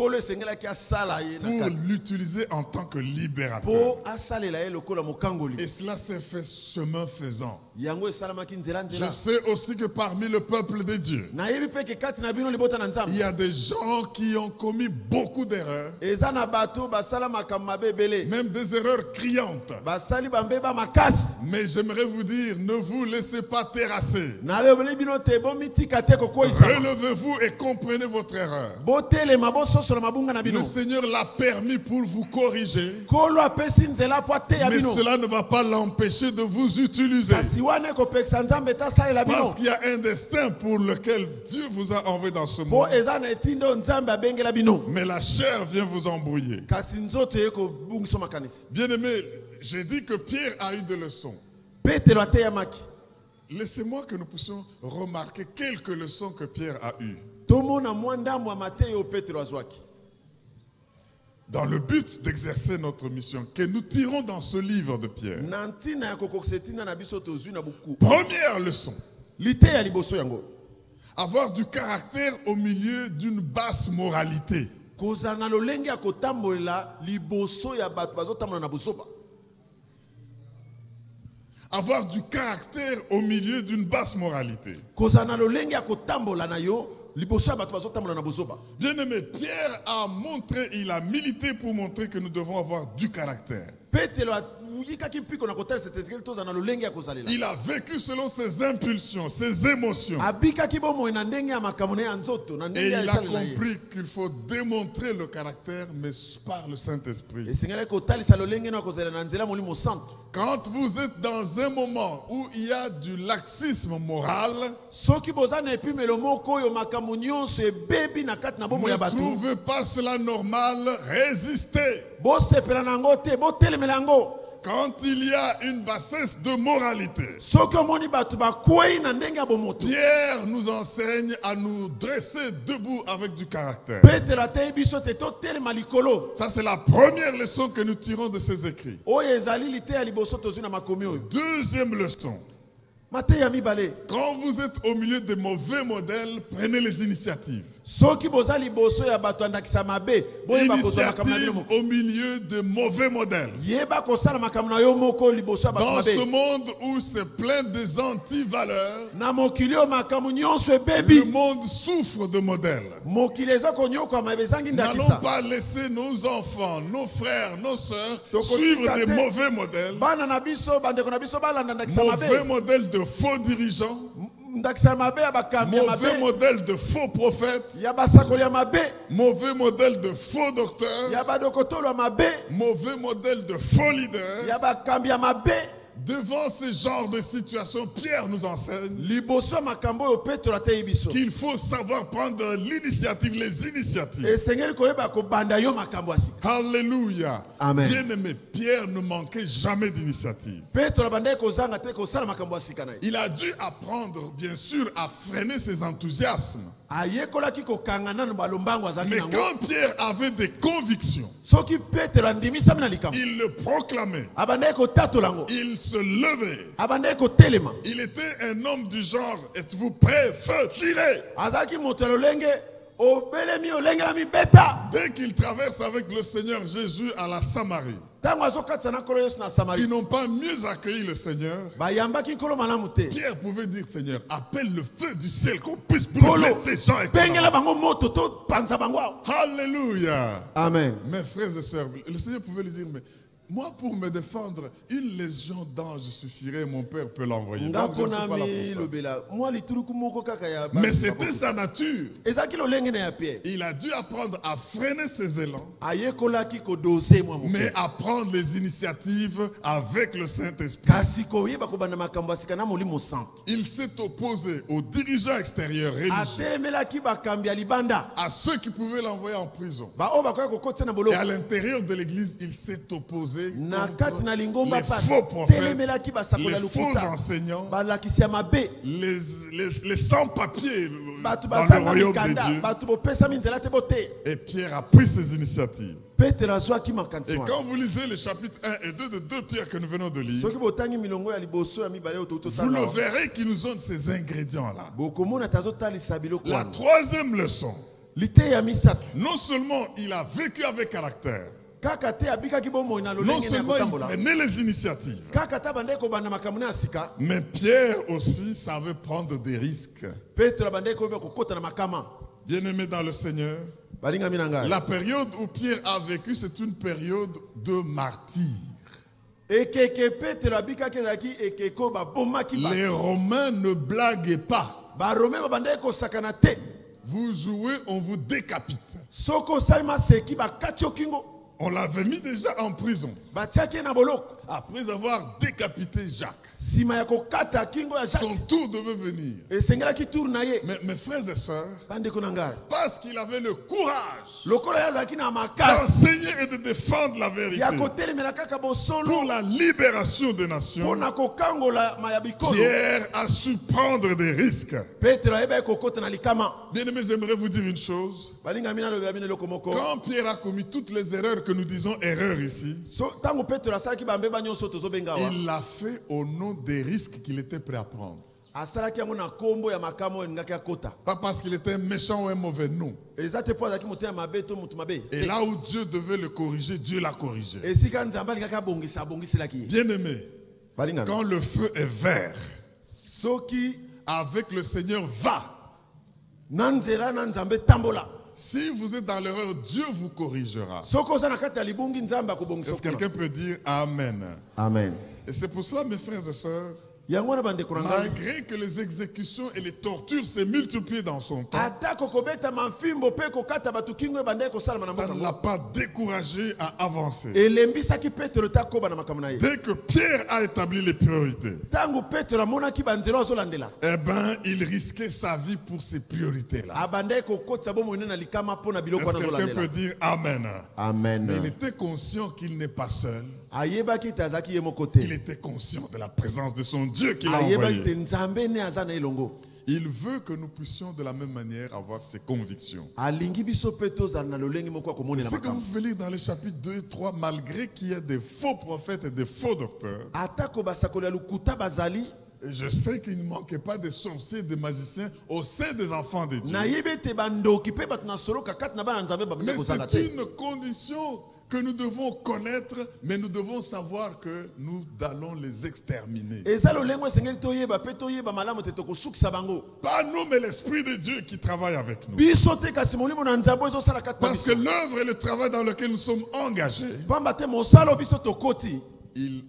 l'utiliser en tant que libérateur. Et cela s'est fait chemin faisant. Je sais aussi que parmi le peuple de Dieu, il y a des gens qui ont commis beaucoup d'erreurs, même des erreurs criantes. Mais j'aimerais vous dire, ne vous laissez pas terrasser. Relevez-vous et comprenez votre erreur. Le Seigneur l'a permis pour vous corriger, mais cela ne va pas l'empêcher de vous utiliser. Parce qu'il y a un destin pour lequel Dieu vous a envoyé dans ce monde. Mais la chair vient vous embrouiller. Bien-aimé, j'ai dit que Pierre a eu des leçons. Laissez-moi que nous puissions remarquer quelques leçons que Pierre a eues. Dans le but d'exercer notre mission, que nous tirons dans ce livre de Pierre. Première leçon. Avoir du caractère au milieu d'une basse moralité. Avoir du caractère au milieu d'une basse moralité. Bien-aimé, Pierre a montré, il a milité pour montrer que nous devons avoir du caractère. Il a vécu selon ses impulsions, ses émotions. Et il a compris qu'il faut démontrer le caractère, mais par le Saint-Esprit. Quand vous êtes dans un moment où il y a du laxisme moral, ne trouvez pas cela normal, résistez. Quand il y a une bassesse de moralité, Pierre nous enseigne à nous dresser debout avec du caractère. Ça, c'est la première leçon que nous tirons de ces écrits. Deuxième leçon. Quand vous êtes au milieu de mauvais modèles, prenez les initiatives. Initiative au milieu de mauvais modèles. Dans ce monde où c'est plein des antivaleurs, le monde souffre de modèles. N'allons pas laisser nos enfants, nos frères, nos sœurs suivre des mauvais modèles. Mauvais modèles de faux dirigeants. Mauvais modèle de faux prophètes. Mauvais modèle de faux docteurs. Mauvais modèle de faux leaders. Devant ce genre de situation, Pierre nous enseigne qu'il faut savoir prendre l'initiative, les initiatives. Alléluia. Amen. Bien-aimé, Pierre ne manquait jamais d'initiative. Il a dû apprendre, bien sûr, à freiner ses enthousiasmes. Mais quand Pierre avait des convictions, il le proclamait. Il se levait. Il était un homme du genre, êtes-vous prêts? Feu, tirez. Dès qu'il traverse avec le Seigneur Jésus à la Samarie, qui n'ont pas mieux accueilli le Seigneur, Pierre pouvait dire, Seigneur, appelle le feu du ciel qu'on puisse brûler ces gens. Alléluia. Amen. Mes frères et sœurs, le Seigneur pouvait lui dire, mais moi, pour me défendre, une légion d'anges suffirait, mon Père peut l'envoyer. Donc, je ne suis pas là pour ça. Mais c'était sa nature. Il a dû apprendre à freiner ses élans, mais à prendre les initiatives avec le Saint-Esprit. Il s'est opposé aux dirigeants extérieurs religieux, à ceux qui pouvaient l'envoyer en prison. Et à l'intérieur de l'église, il s'est opposé contre les faux prophètes, les faux enseignants, les sans-papiers dans le royaume de Dieu. Et Pierre a pris ses initiatives. Et quand vous lisez les chapitres 1 et 2 de 2 Pierre que nous venons de lire, vous le verrez qu'il nous donne ces ingrédients-là. La troisième leçon, non seulement il a vécu avec caractère, non seulement il prenait les initiatives, mais Pierre aussi savait prendre des risques. Bien-aimé dans le Seigneur, la période où Pierre a vécu, c'est une période de martyr. Les Romains ne blaguaient pas. Vous jouez, on vous décapite. On l'avait mis déjà en prison après avoir décapité Jacques. Son tour devait venir. Mais mes frères et sœurs, parce qu'il avait le courage d'enseigner et de défendre la vérité pour la libération des nations, Pierre a su prendre des risques. Bien-aimés, j'aimerais vous dire une chose. Quand Pierre a commis toutes les erreurs que nous disons erreurs ici, il l'a fait au nom des risques qu'il était prêt à prendre. Pas parce qu'il était méchant ou un mauvais, non. Et là où Dieu devait le corriger, Dieu l'a corrigé. Bien-aimé, quand le feu est vert, avec le Seigneur va. Si vous êtes dans l'erreur, Dieu vous corrigera. Soko oza na kati ya libungi nzambe akobongisa Est-ce que okima. quelqu'un peut dire Amen? Amen. Et c'est pour cela, mes frères et sœurs, Yango wana bandeko na ngai. malgré que les exécutions et les tortures se multiplient dans son temps, Ata kokobeta mafimbo pe kokata batu kingo ebanda kosalama na ça ne mboka. l'a pas découragé à avancer. Elembisaki Petro takoba na makambo na ye. Dès que Pierre a établi les priorités, Tango Petro amonaki banzela azolandela. eh ben, il risquait sa vie pour ces priorités-là. Abanda kokotsa bomo ina na likama pona biloko Est-ce na que quelqu'un zolandela. peut dire Amen? Amen. Mais il était conscient qu'il n'est pas seul. Ayebaki tazaki ye Il mokote. était conscient de la présence de son Dieu qui l'a Ayebaki te envoyé. nzambe ne azana elongo. Il veut que nous puissions de la même manière avoir ces convictions. Alingi biso pe tozala na lolengi moko akomoni C'est na ce que vous makambo. pouvez lire dans les chapitres 2 et 3, malgré qu'il y ait des faux prophètes et des faux docteurs. Atako basakoli ya lukuta bazali. Et je sais qu'il ne manquait pas de sorciers, de magiciens au sein des enfants de Dieu. Na yebe te bandoki pe batu na solo kakati na bana nzambe babende Mais kozanga c'est te. une condition que nous devons connaître, mais nous devons savoir que nous allons les exterminer. Eza lolengo esengeli toyeba pe toyeba malamu te tokosukisa bango. Pas nous, mais l'Esprit de Dieu qui travaille avec nous. Biso te kasi molimo na nzambe ezosala kati na Parce que biso. l'œuvre et le travail dans lequel nous sommes engagés, Pamba te mosala biso tokoti.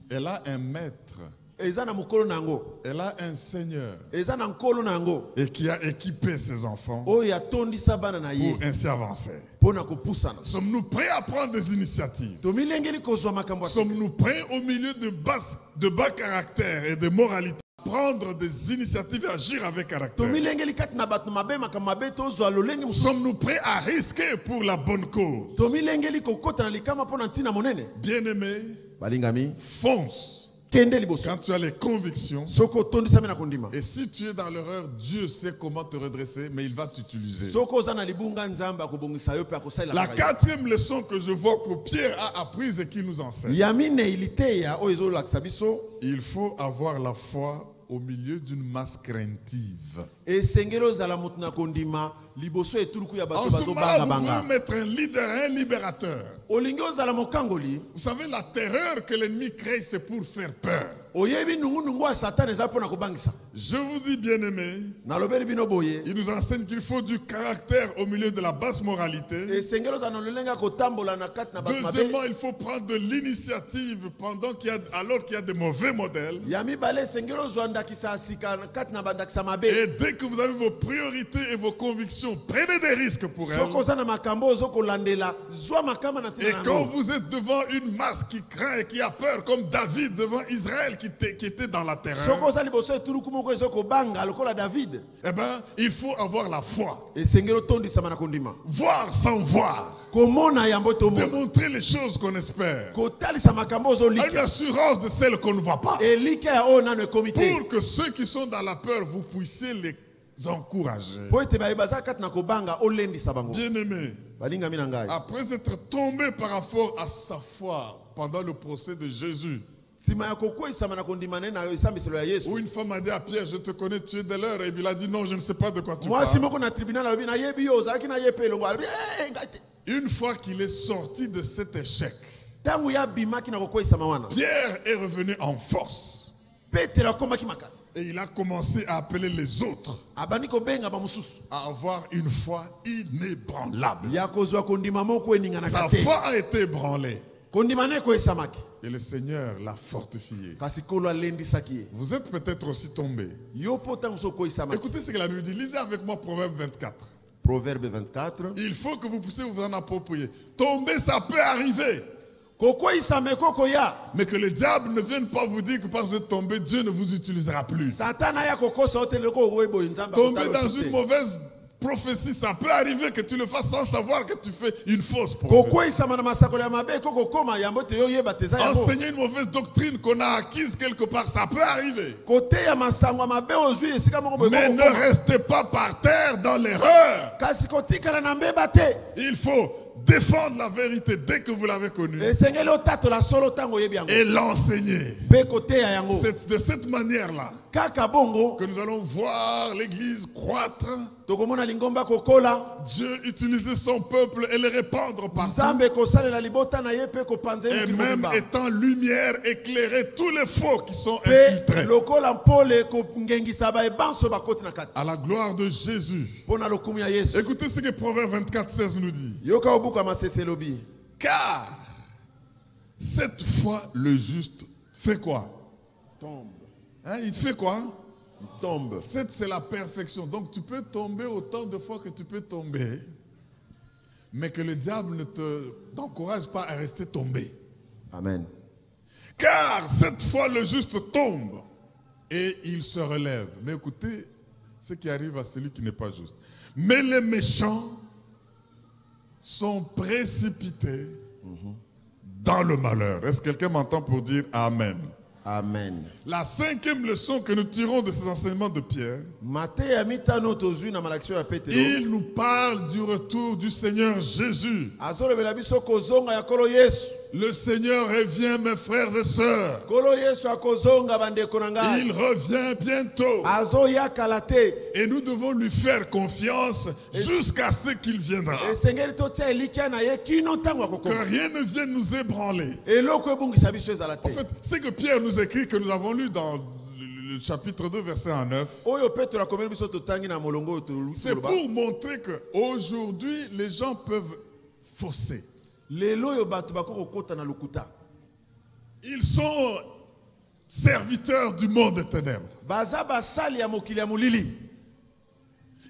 elle a un maître, Eza na mokolo nango. elle a un Seigneur, Eza na nkolo nango. et qui a équipé ses enfants Oyo atondisa bana na ye pour ainsi avancer. pona kopusana. Sommes-nous prêts à prendre des initiatives? Tomilengeli kozwa makambo ya Sommes-nous prêts au milieu de bas caractère et de moralité à prendre des initiatives et agir avec caractère? tomilengeli kati na bato mabe makambo mabe tozwa lolengi mosusu. Sommes-nous prêts à risquer pour la bonne cause? Tomilengeli kokota na likama pona ntina monene. Bien-aimé, Balingami fonce kende liboso. quand tu as les convictions. Soko tondisa na kondima. Et si tu es dans l'erreur, Dieu sait comment te redresser, mais il va t'utiliser. Soko oza na libunga nzambe akobongisa yo pe akosalela. La quatrième leçon que je vois que Pierre a apprise et qui nous enseigne, Yamine iliteya oyo ezolakisa biso. il faut avoir la foi au milieu d'une masse craintive. Esengeli ozala motu na kondima liboso etuluku ya bato En ce bazobanga moment-là, vous banga. pouvez mettre un leader, un libérateur. Olingi ozala mokangoli. Vous savez, la terreur que l'ennemi crée, c'est pour faire peur. Oyebi nungu ya satani eza pona kobangisa. Je vous dis, bien-aimés, Nalobeli bino boye. il nous enseigne qu'il faut du caractère au milieu de la basse moralité. Esengeli ozala na lolenga kotambola na kati na bato mabe. Deuxièmement, il faut prendre de l'initiative alors qu'il y a de mauvais modèles. Ya mibale esengeli ozwa ndakisa sika na kati na bandakisa mabe. Et dès que vous avez vos priorités et vos convictions, prenez des risques pour elles. Soko oza na makambo ozokolandela zwa makama na Et ntina quand nango. vous êtes devant une masse qui craint et qui a peur, comme David devant Israël qui était dans la Soko terreur, oza liboso etuluku moko ezokobanga lokola David. eh bien, il faut avoir la foi. Esengeli otondisama na kondima. Voir sans voir. Komona yambo tomona. Démontrer les choses qu'on espère. Kotalisa makambo À une ozolika. assurance de celles qu'on ne voit pas. Elika ya oyo nano ekomi te. Pour que ceux qui sont dans la peur, vous puissiez les encourager. Po ete baza kati na kobanga olendisa bango. Bien-aimés, Balingami na ngai. après être tombé par rapport à sa foi pendant le procès de Jésus, Sima ya kokwesama na kondima ne na esambiselo ya Yesu. où une femme a dit à Pierre, je te connais, tu es de l'heure. Et il a dit, non, je ne sais pas de quoi tu Mwasi parles. moko na tribunal alobi na yebi yo ozalaki na ye pe elongo alobi ngai te. Une fois qu'il est sorti de cet échec, Tangu ya bimaki na kokwesama wana. Pierre est revenu en force. Petero akomaki makasi. Et il a commencé à appeler les autres Abandi kobenga ba mususu. à avoir une foi inébranlable. Ya kozwa kondima moko eninga na Sa kate. foi a été ébranlée. Kondima ne koesamaki. Et le Seigneur l'a fortifié. Kasi kolo alendisaki ye. Vous êtes peut-être aussi tombé. Yo po tangu so koesamaki. Écoutez ce que la Bible dit. Lisez avec moi Proverbe 24. Proverbe 24. Il faut que vous puissiez vous en approprier. Tomber, ça peut arriver. Kokoisame koko ya. Mais que le diable ne vienne pas vous dire que parce que vous êtes tombé, Dieu ne vous utilisera plus. Satana ya kokosa otele ko webo nzamba. Tomber dans une mauvaise prophétie, ça peut arriver que tu le fasses sans savoir que tu fais une fausse prophétie. Kokoisama na masakolo ya mabe koko koma yambo te yo yeba teza yambo. Enseigner une mauvaise doctrine qu'on a acquise quelque part, ça peut arriver. Kote ya masango mabe ozwi esika moko boye. Mais ne restez pas par terre dans l'erreur. Kasi kotikala na mbeba te. Il faut défendre la vérité dès que vous l'avez connue esengeli otatola solo ntango oyebi yango et l'enseigner. mpe koteya yango C'est de cette manière-là kaka bongo que nous allons voir l'Église croître, tokomona lingomba kokola Dieu utiliser son peuple et le répandre partout, nzambe kosalela libota na ye mpe kopanza et ye même mokili étant lumière, éclairer tous les faux qui sont mpe infiltrés. lokola mpole kongengisa baebanso bakoti na kati À la gloire de Jésus. mpo na lokumu ya yesu Écoutez ce que Proverbe 24:16 nous dit. yoka obuku ya masese elobi Car cette fois le juste fait quoi? tombe Hein, il fait quoi? tombe 7, c'est la perfection. Donc tu peux tomber autant de fois que tu peux tomber, mais que le diable ne t'encourage pas à rester tombé. amen Car cette fois le juste tombe et il se relève. Mais écoutez ce qui arrive à celui qui n'est pas juste. Mais les méchants sont précipités dans le malheur. Est-ce que quelqu'un m'entend pour dire Amen? amen La 5e leçon que nous tirons de ces enseignements de Pierre, mateya mitano tozwi na malakisio ya petelo il nous parle du retour du Seigneur Jésus. azolobela biso kozonga ya kolo yesu Le Seigneur revient, mes frères et sœurs. kolo yesu akozonga bandeko na ngai Il revient bientôt. azoyakala te Et nous devons lui faire confiance jusqu'à ce qu'il viendra. esengeli totia elikya na ye kino ntango ya Que kokoma rien ne vienne nous ébranler. eloko ebungisa biso ezala te En fait, ce que Pierre nous écrit, que nous avons lu dans le chapitre 2, verset 1 à 9, oyo petelo akomeli biso totangi na molongo oyo c'est toloba pour montrer qu'aujourd'hui, les gens peuvent fausser. lelo oyo bato bakoki kokota na lokuta Ils sont serviteurs du monde des ténèbres. baza basali ya mokili ya molili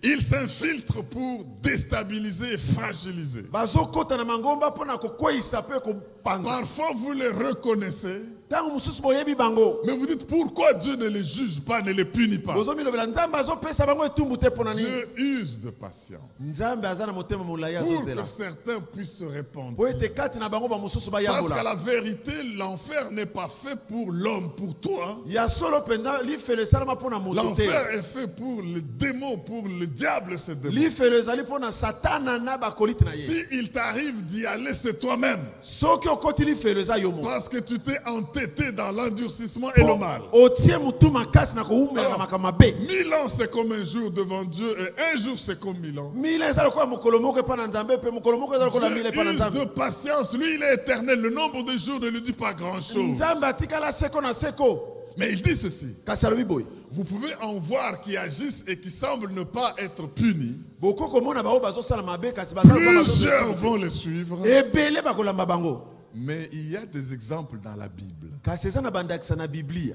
Ils s'infiltrent pour déstabiliser et fragiliser. bazokota na mangomba mpo na kokweyisa mpe kopanza Parfois, vous les reconnaissez, ntango mosusu boyebi bango mais vous dites pourquoi Dieu ne les juge pas, ne les punit pas. bozomilobela nzambe azopesa bango etumbu te mpo na nini Dieu use de patience nzambe aza na motema molai pour azozela que certains puissent se répandre. po ete kati na bango bamosusu Parce qu'à bayambola la vérité, l'enfer n'est pas fait pour l'homme, pour toi. ya solo mpenza lifelo esalama mpo na moto te L'enfer est fait pour le démon, pour le diable, c'est démon. lifelo ezali mpo na satana na bakoliti na ye Si il t'arrive d'y aller, c'est toi-même. soki okoti lifelo eza yo moko Parce que tu t'es entêté dans l'endurcissement et le mal. otie motu makasi na kowumela makambo mabe 1000 ans, c'est comme un jour devant Dieu, et un jour, c'est comme 1000 ans. mila eza lokola mokolo moko epa na nzambe mpe mokolo moko eza lokola mila Dieu epa na use de nzambe patience. Lui, il est éternel. Le nombre de jours ne lui dit pas grand-chose. nzambe atikala seko na seko Mais il dit ceci. kasi alobi boye Vous pouvez en voir qui agissent et qui semblent ne pas être punis. bokoki komona bango bazosala mabe kasi baza lokola Plusieurs bazo- vont les suivre. ebele bakolamba bango Mais il y a des exemples dans la Bible. kasi eza na bandakisa na biblia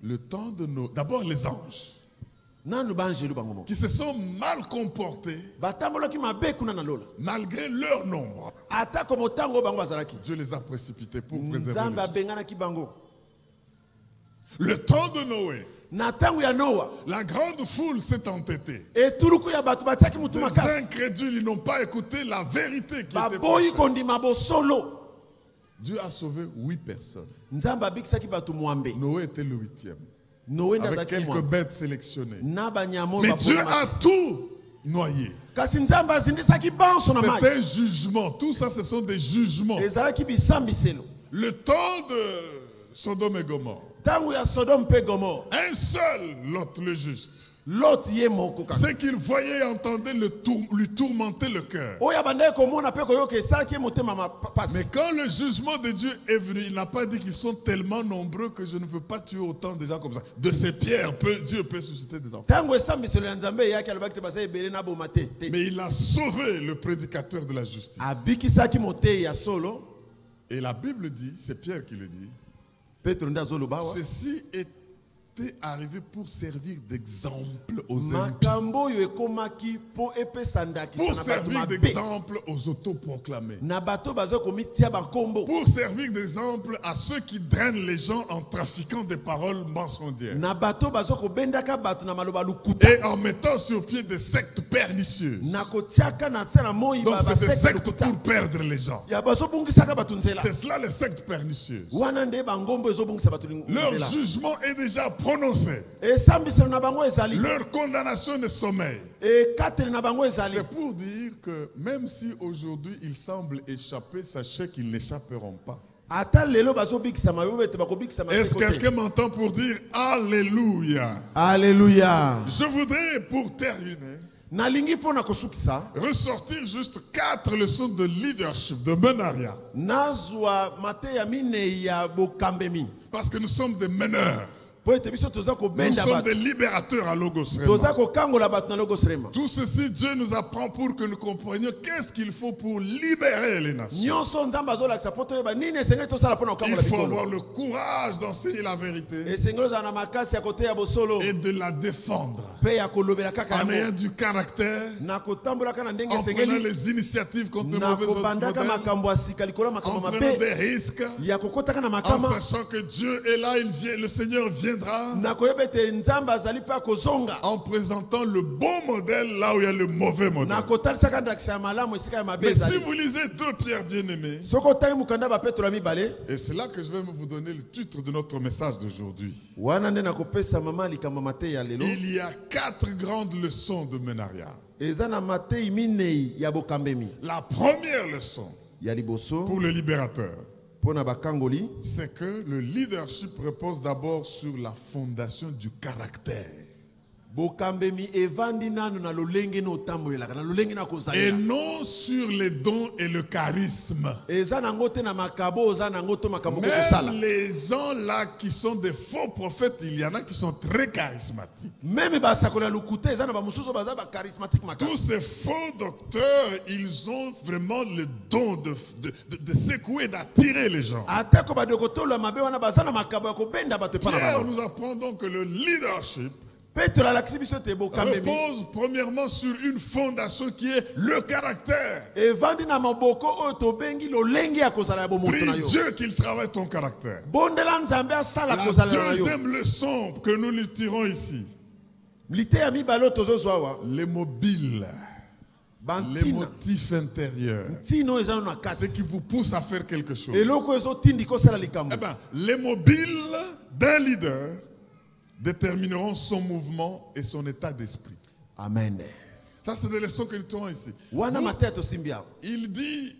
Le temps de nos... D'abord les anges, nanu banjelu bango moko qui se sont mal comportés batambolaki mabe kuna na lola malgré leur nombre. atako motango oyo bango bazalaki Dieu les a précipités pour préserver nzambe les gens. abenganaki bango Le temps de Noé, na ntango ya noa la grande foule s'est entêtée. etuluku ya bato batiaki motu Les makasi incrédules, ils n'ont pas écouté la vérité qui était baboyi prêchée. kondima bosolo Dieu a sauvé 8 personnes. nzambe abikisaki bato mwambe Noé était le 8e. noe nde Avec azalaki quelques mwambe bêtes sélectionnées. na banyama oyo Mais Dieu bapolamaki. a tout noyé. kasi nzambe azindisaki banso na C'est mai un jugement. Tout ça, ce sont des jugements. ezalaki bisambiselo Le temps de Sodome et Gomorre. ntango ya sodome mpe gomore Un seul, Lot le juste. lot ye moko kaka Ce qu'il voyait et entendait lui tourmentait le cœur. oyo abandaki komona mpe koyoka esalaki ye motema Mais mapasi quand le jugement de Dieu est venu, il n'a pas dit qu'ils sont tellement nombreux que je ne veux pas tuer autant de gens comme ça. De ces pierres, Dieu peut susciter des enfants. ntango esambiselo ya nzambe eyaki alobaki te baza ebele naboma te te Mais il a sauvé le prédicateur de la justice. abikisaki motei ya solo Et la Bible dit, c'est Pierre qui le dit, petro nde azoloba awa ceci était arrivé pour servir d'exemple aux impies. makambo oyo ekomaki mpo epesa ndakisa Pour na bato servir mabe d'exemple aux autoproclamés. na bato baza komitia bankombo Pour servir d'exemple à ceux qui drainent les gens en trafiquant des paroles mensonnières. na bato baza kobendaka bato na maloba lukuta Et en mettant sur pied des sectes pernicieuses. na kotiaka na se na moi Donc c'est des basekte sectes lukuta pour perdre les gens. ya bazobungisaka bato nzela C'est cela les sectes pernicieuses. wana nde bangombo ezobungisa bato Leur nzela jugement est déjà prononcé. Leur condamnation de sommeil. C'est pour dire que même si aujourd'hui ils semblent échapper, sachez qu'ils n'échapperont pas. Est-ce que quelqu'un m'entend pour dire Alléluia? Alléluia. Je voudrais, pour terminer, ressortir juste 4 leçons de leadership, de menaria. Parce que nous sommes des meneurs. Nous sommes des libérateurs à Logos Rema. Tout ceci, Dieu nous apprend pour que nous comprenions qu'est-ce qu'il faut pour libérer les nations. Il faut avoir le courage d'enseigner la vérité et de la défendre. En ayant du caractère, en prenant les initiatives contre les mauvais modèles, en prenant des risques, en sachant que Dieu est là, le Seigneur vient. En présentant le bon modèle là où il y a le mauvais modèle. Mais si vous lisez 2 Pierre bien-aimés, et c'est là que je vais vous donner le titre de notre message d'aujourd'hui. Il y a 4 grandes leçons de menaria. La première leçon pour le libérateur, c'est que le leadership repose d'abord sur la fondation du caractère. Et non sur les dons et le charisme. Même les gens là qui sont des faux prophètes, il y en a qui sont très charismatiques. Tous ces faux docteurs, ils ont vraiment le don de secouer, d'attirer les gens. Pierre nous apprend donc que le leadership repose premièrement sur une fondation qui est le caractère. Prie Dieu qu'il travaille ton caractère. La deuxième leçon que nous lui tirons ici, les mobiles, les motifs intérieurs, ce qui vous pousse à faire quelque chose. Eh bien, les mobiles d'un leader détermineront son mouvement et son état d'esprit. Amen. Ça, c'est des leçons que nous trouvons ici. Il dit,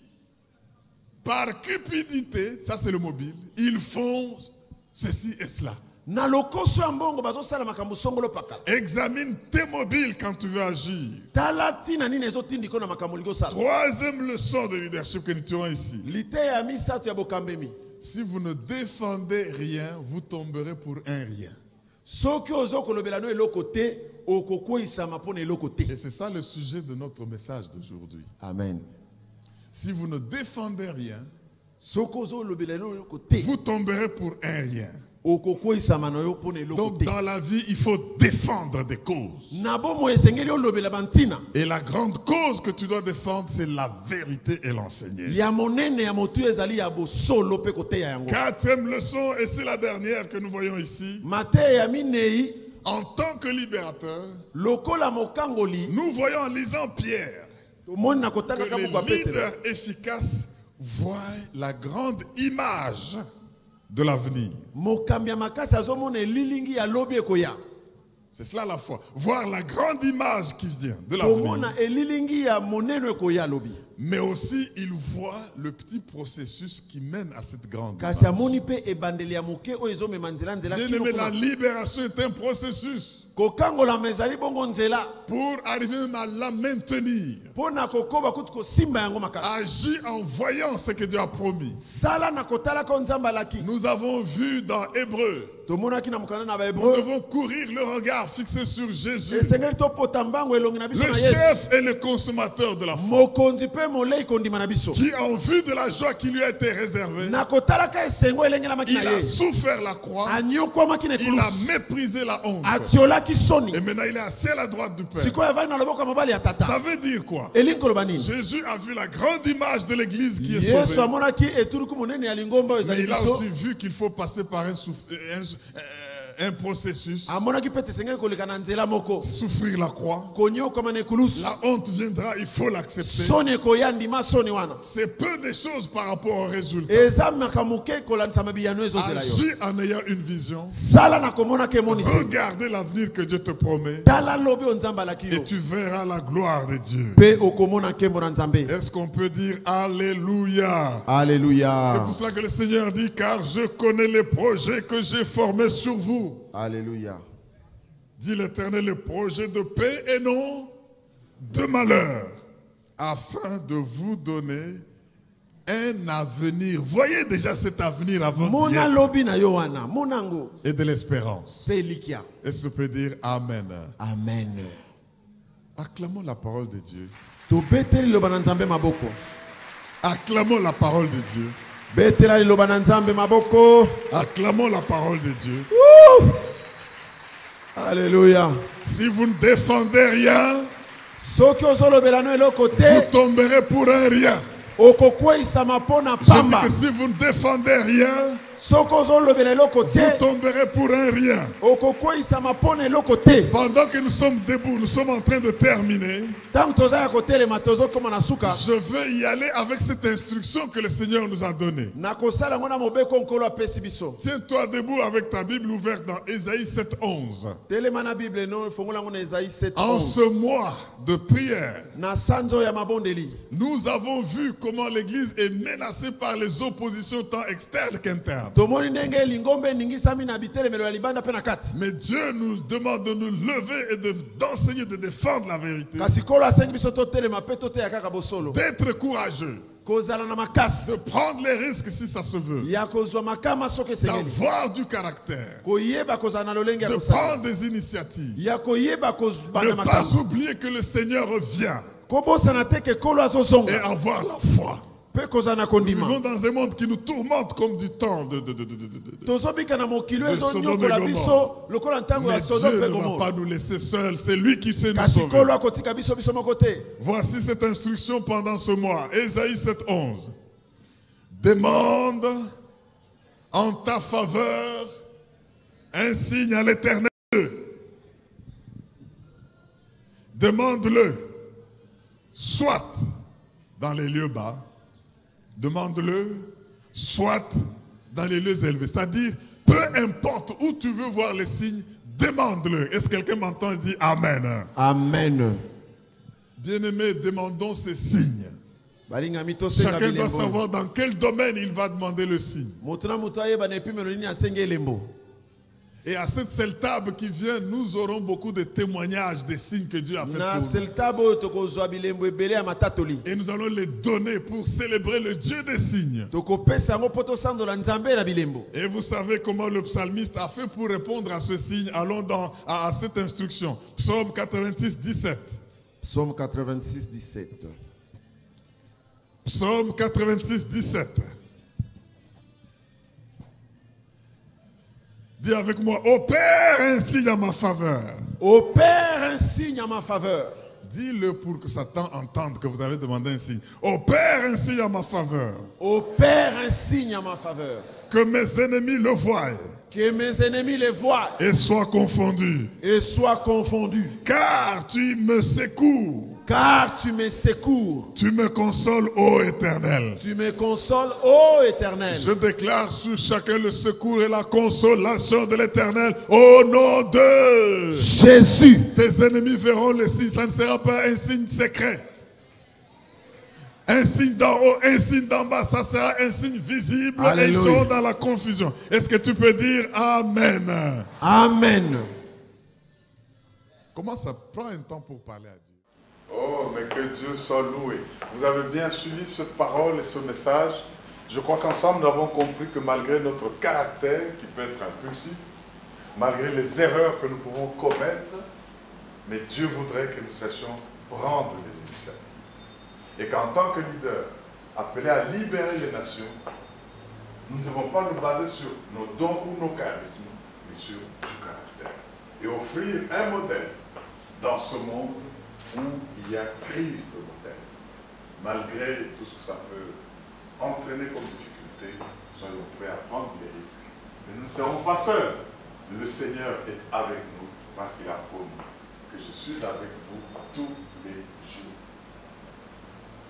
par cupidité, ça c'est le mobile, ils font ceci et cela. Examine tes mobiles quand tu veux agir. Troisième leçon de leadership que nous trouvons ici. Si vous ne défendez rien, vous tomberez pour un rien. Et c'est ça le sujet de notre message d'aujourd'hui. Amen. Si vous ne défendez rien, vous tomberez pour un rien. Donc dans la vie, il faut défendre des causes. Et la grande cause que tu dois défendre, c'est la vérité et l'enseigner. Quatrième leçon, et c'est la dernière que nous voyons ici. En tant que libérateur, nous voyons en lisant Pierre que les leaders efficaces voient la grande image de l'avenir. C'est cela la foi. Voir la grande image qui vient de l'avenir. Mais aussi, il voit le petit processus qui mène à cette grande image. Bien-aimé, la libération est un processus. Pour arriver même à la maintenir. Agis en voyant ce que Dieu a promis. Nous avons vu dans Hébreux. Nous devons courir le regard fixé sur Jésus, le chef et le consommateur de la foi, qui en vue de la joie qui lui a été réservée, il a souffert la croix, il a méprisé la honte, et maintenant il est assis à la droite du Père. Ça veut dire quoi? Jésus a vu la grande image de l'église qui est sauvée, mais il a aussi vu qu'il faut passer par un processus, amonaki pe tesengeli koleka na nzela moko souffrir la croix. konyo koma na ekulusu La honte viendra, il faut l'accepter. soni ekoya ndima soni wana C'est peu de choses par rapport au résultat. eza makamuke kolandisa mabiyano ezozela yo Agis en ayant une vision. sala na komona ke monisi Regardez l'avenir que Dieu te promet tala lobi o nzambe alaki et yo tu verras la gloire de Dieu. pe okomona nkembo na nzambe. Est-ce qu'on peut dire Alléluia? Alléluia. C'est pour cela que le Seigneur dit, car je connais les projets que j'ai formés sur vous. Alléluia. Dit l'Éternel, les projets de paix et non de malheur, afin de vous donner un avenir. Voyez déjà cet avenir avant Mona d'hier. lobi na yo wana, monango Et de l'espérance. pe likia. Est-ce que tu peux dire Amen? Amen. Acclamons la parole de Dieu. To beteli loba na nzambe maboko. Acclamons la parole de Dieu. Betela loba na nzambe maboko. Acclamons la parole de Dieu. Woo! Alléluia. Si vous ne défendez rien, Soki ozolobela no eloko vous te, tomberez pour un rien. okokweyisa mapona Je dis pamba. que si vous ne défendez rien, Soki ozolobela eloko vous te, tomberez pour un rien. okokweyisa mapona eloko te. Pendant que nous sommes debout, nous sommes en train de terminer. Tango toza ya kotelema tozokoma na suka. Je veux y aller avec cette instruction que le Seigneur nous a donnée. Na kosala ngo na mobeko nkolo apesi biso. Tiens-toi debout avec ta Bible ouverte dans Ésaïe 7:11. Telema na Bible no fongola ngo na Esaïe 7. En ce mois de prière, Na sanzo ya mabondeli. nous avons vu comment l'Église est menacée par les oppositions tant externes qu'internes. Tomoni ndenge lingombe ningisami na bitelemelo ya libanda pe na kati. Mais Dieu nous demande de nous lever et d'enseigner, de défendre la vérité. Kasi kolo asengi biso totelema pe toteya kaka bosolo. D'être courageux, Kozala na makasi. de prendre les risques si ça se veut, Ya kozwa makama soki esengeli. d'avoir du caractère, Koyeba kozala na lolenge ya de kosala. prendre des initiatives. Ya koyeba kozbanda Ne pas makama. oublier que le Seigneur revient Kobosana te ke kolo et azozonga. avoir la foi. Pe kozala na Nous kondima. vivons dans un monde qui nous tourmente comme du temps de Tozobika na mokilo de Sodome ezonyokola et biso lokola ntango ya Mais Sodome Dieu pe ne va Gomorrhe. pas nous laisser seuls. C'est lui qui sait nous Kasi sauver. kolo akotika biso biso moko te. Voici cette instruction pendant ce mois. Ésaïe 7:11. Demande en ta faveur un signe à l'Éternel. Demande-le, soit dans les lieux bas, demande-le, soit dans les lieux élevés. C'est-à-dire, peu importe où tu veux voir les signes, demande-le. Est-ce que quelqu'un m'entend et dit Amen? Amen. Bien-aimés, demandons ces signes. Balingami tosenga Chacun doit bilembo. savoir dans quel domaine il va demander le signe. Moto na moto ayeba na epimelo nini asenge elembo. Et à cette seule table qui vient, nous aurons beaucoup de témoignages des signes que Dieu a fait Na pour nous. seltabo oyo tokozwa bilembo ebele ya matatoli. Et nous allons les donner pour célébrer le Dieu des signes. Tokopesa yango mpo tosandola nzambe na bilembo. Et vous savez comment le psalmiste a fait pour répondre à ce signe. Allons à cette instruction. Psaume 86, 17. Psaume 86, 17. Psaume 86, 17. Dis avec moi, opère un signe en ma faveur. Opère un signe en ma faveur. Dis-le pour que Satan entende que vous avez demandé un signe. Opère un signe en ma faveur. Opère un signe en ma faveur. Que mes ennemis le voient Que mes ennemis les voient et soient confondus. et soient confondus. Car tu me secours. Car tu me secours. Tu me consoles, ô Éternel. Tu me consoles, ô Éternel. Je déclare sur chacun le secours et la consolation de l'Éternel au nom de Jésus. Tes ennemis verront le signe. Ça ne sera pas un signe secret. Un signe d'en haut, un signe d'en bas, ça sera un signe visible. Alléluia. Et ils seront dans la confusion. Est-ce que tu peux dire Amen? Amen. Comment ça prend un temps pour parler à Dieu? Oh, mais que Dieu soit loué. Vous avez bien suivi cette parole et ce message. Je crois qu'ensemble, nous avons compris que malgré notre caractère, qui peut être impulsif, malgré les erreurs que nous pouvons commettre, mais Dieu voudrait que nous sachions prendre les initiatives. Et qu'en tant que leader, appelé à libérer les nations, nous ne devons pas nous baser sur nos dons ou nos charismes, mais sur du caractère. Et offrir un modèle dans ce monde où il y a crise de modèle. Malgré tout ce que ça peut entraîner comme difficulté, soyons prêts à prendre les risques. Mais nous ne serons pas seuls. Le Seigneur est avec nous parce qu'il a promis que je suis avec vous tous les jours.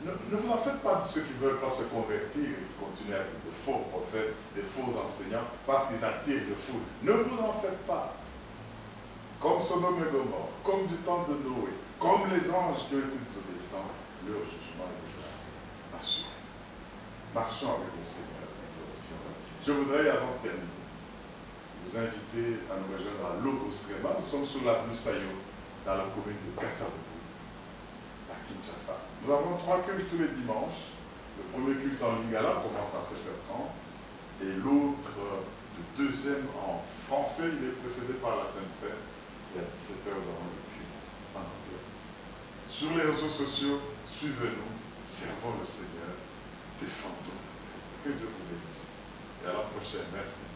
Ne vous en faites pas de ceux qui ne veulent pas se convertir et qui continuent à être de faux prophètes, des faux enseignants, parce qu'ils attirent de foule. Ne vous en faites pas. Comme Sodome et Gomorrhe, comme du temps de Noé, comme les anges qui ont été désobéissants, leur jugement est déjà assuré. Marchons avec le Seigneur et glorifions. Je voudrais, avant de terminer, vous inviter à nous rejoindre à Logos Rema. Nous sommes sur l'avenue Sayo, dans la commune de Kassavubu, à Kinshasa. Nous avons 3 cultes tous les dimanches. Le premier culte en lingala commence à 7h30 et l'autre, le deuxième en français, il est précédé par la Sainte-Seine et à 17h dans le culte en anglais. Sur les réseaux sociaux, suivez-nous, servons le Seigneur, défendons. Que Dieu vous bénisse. Et à la prochaine. Merci.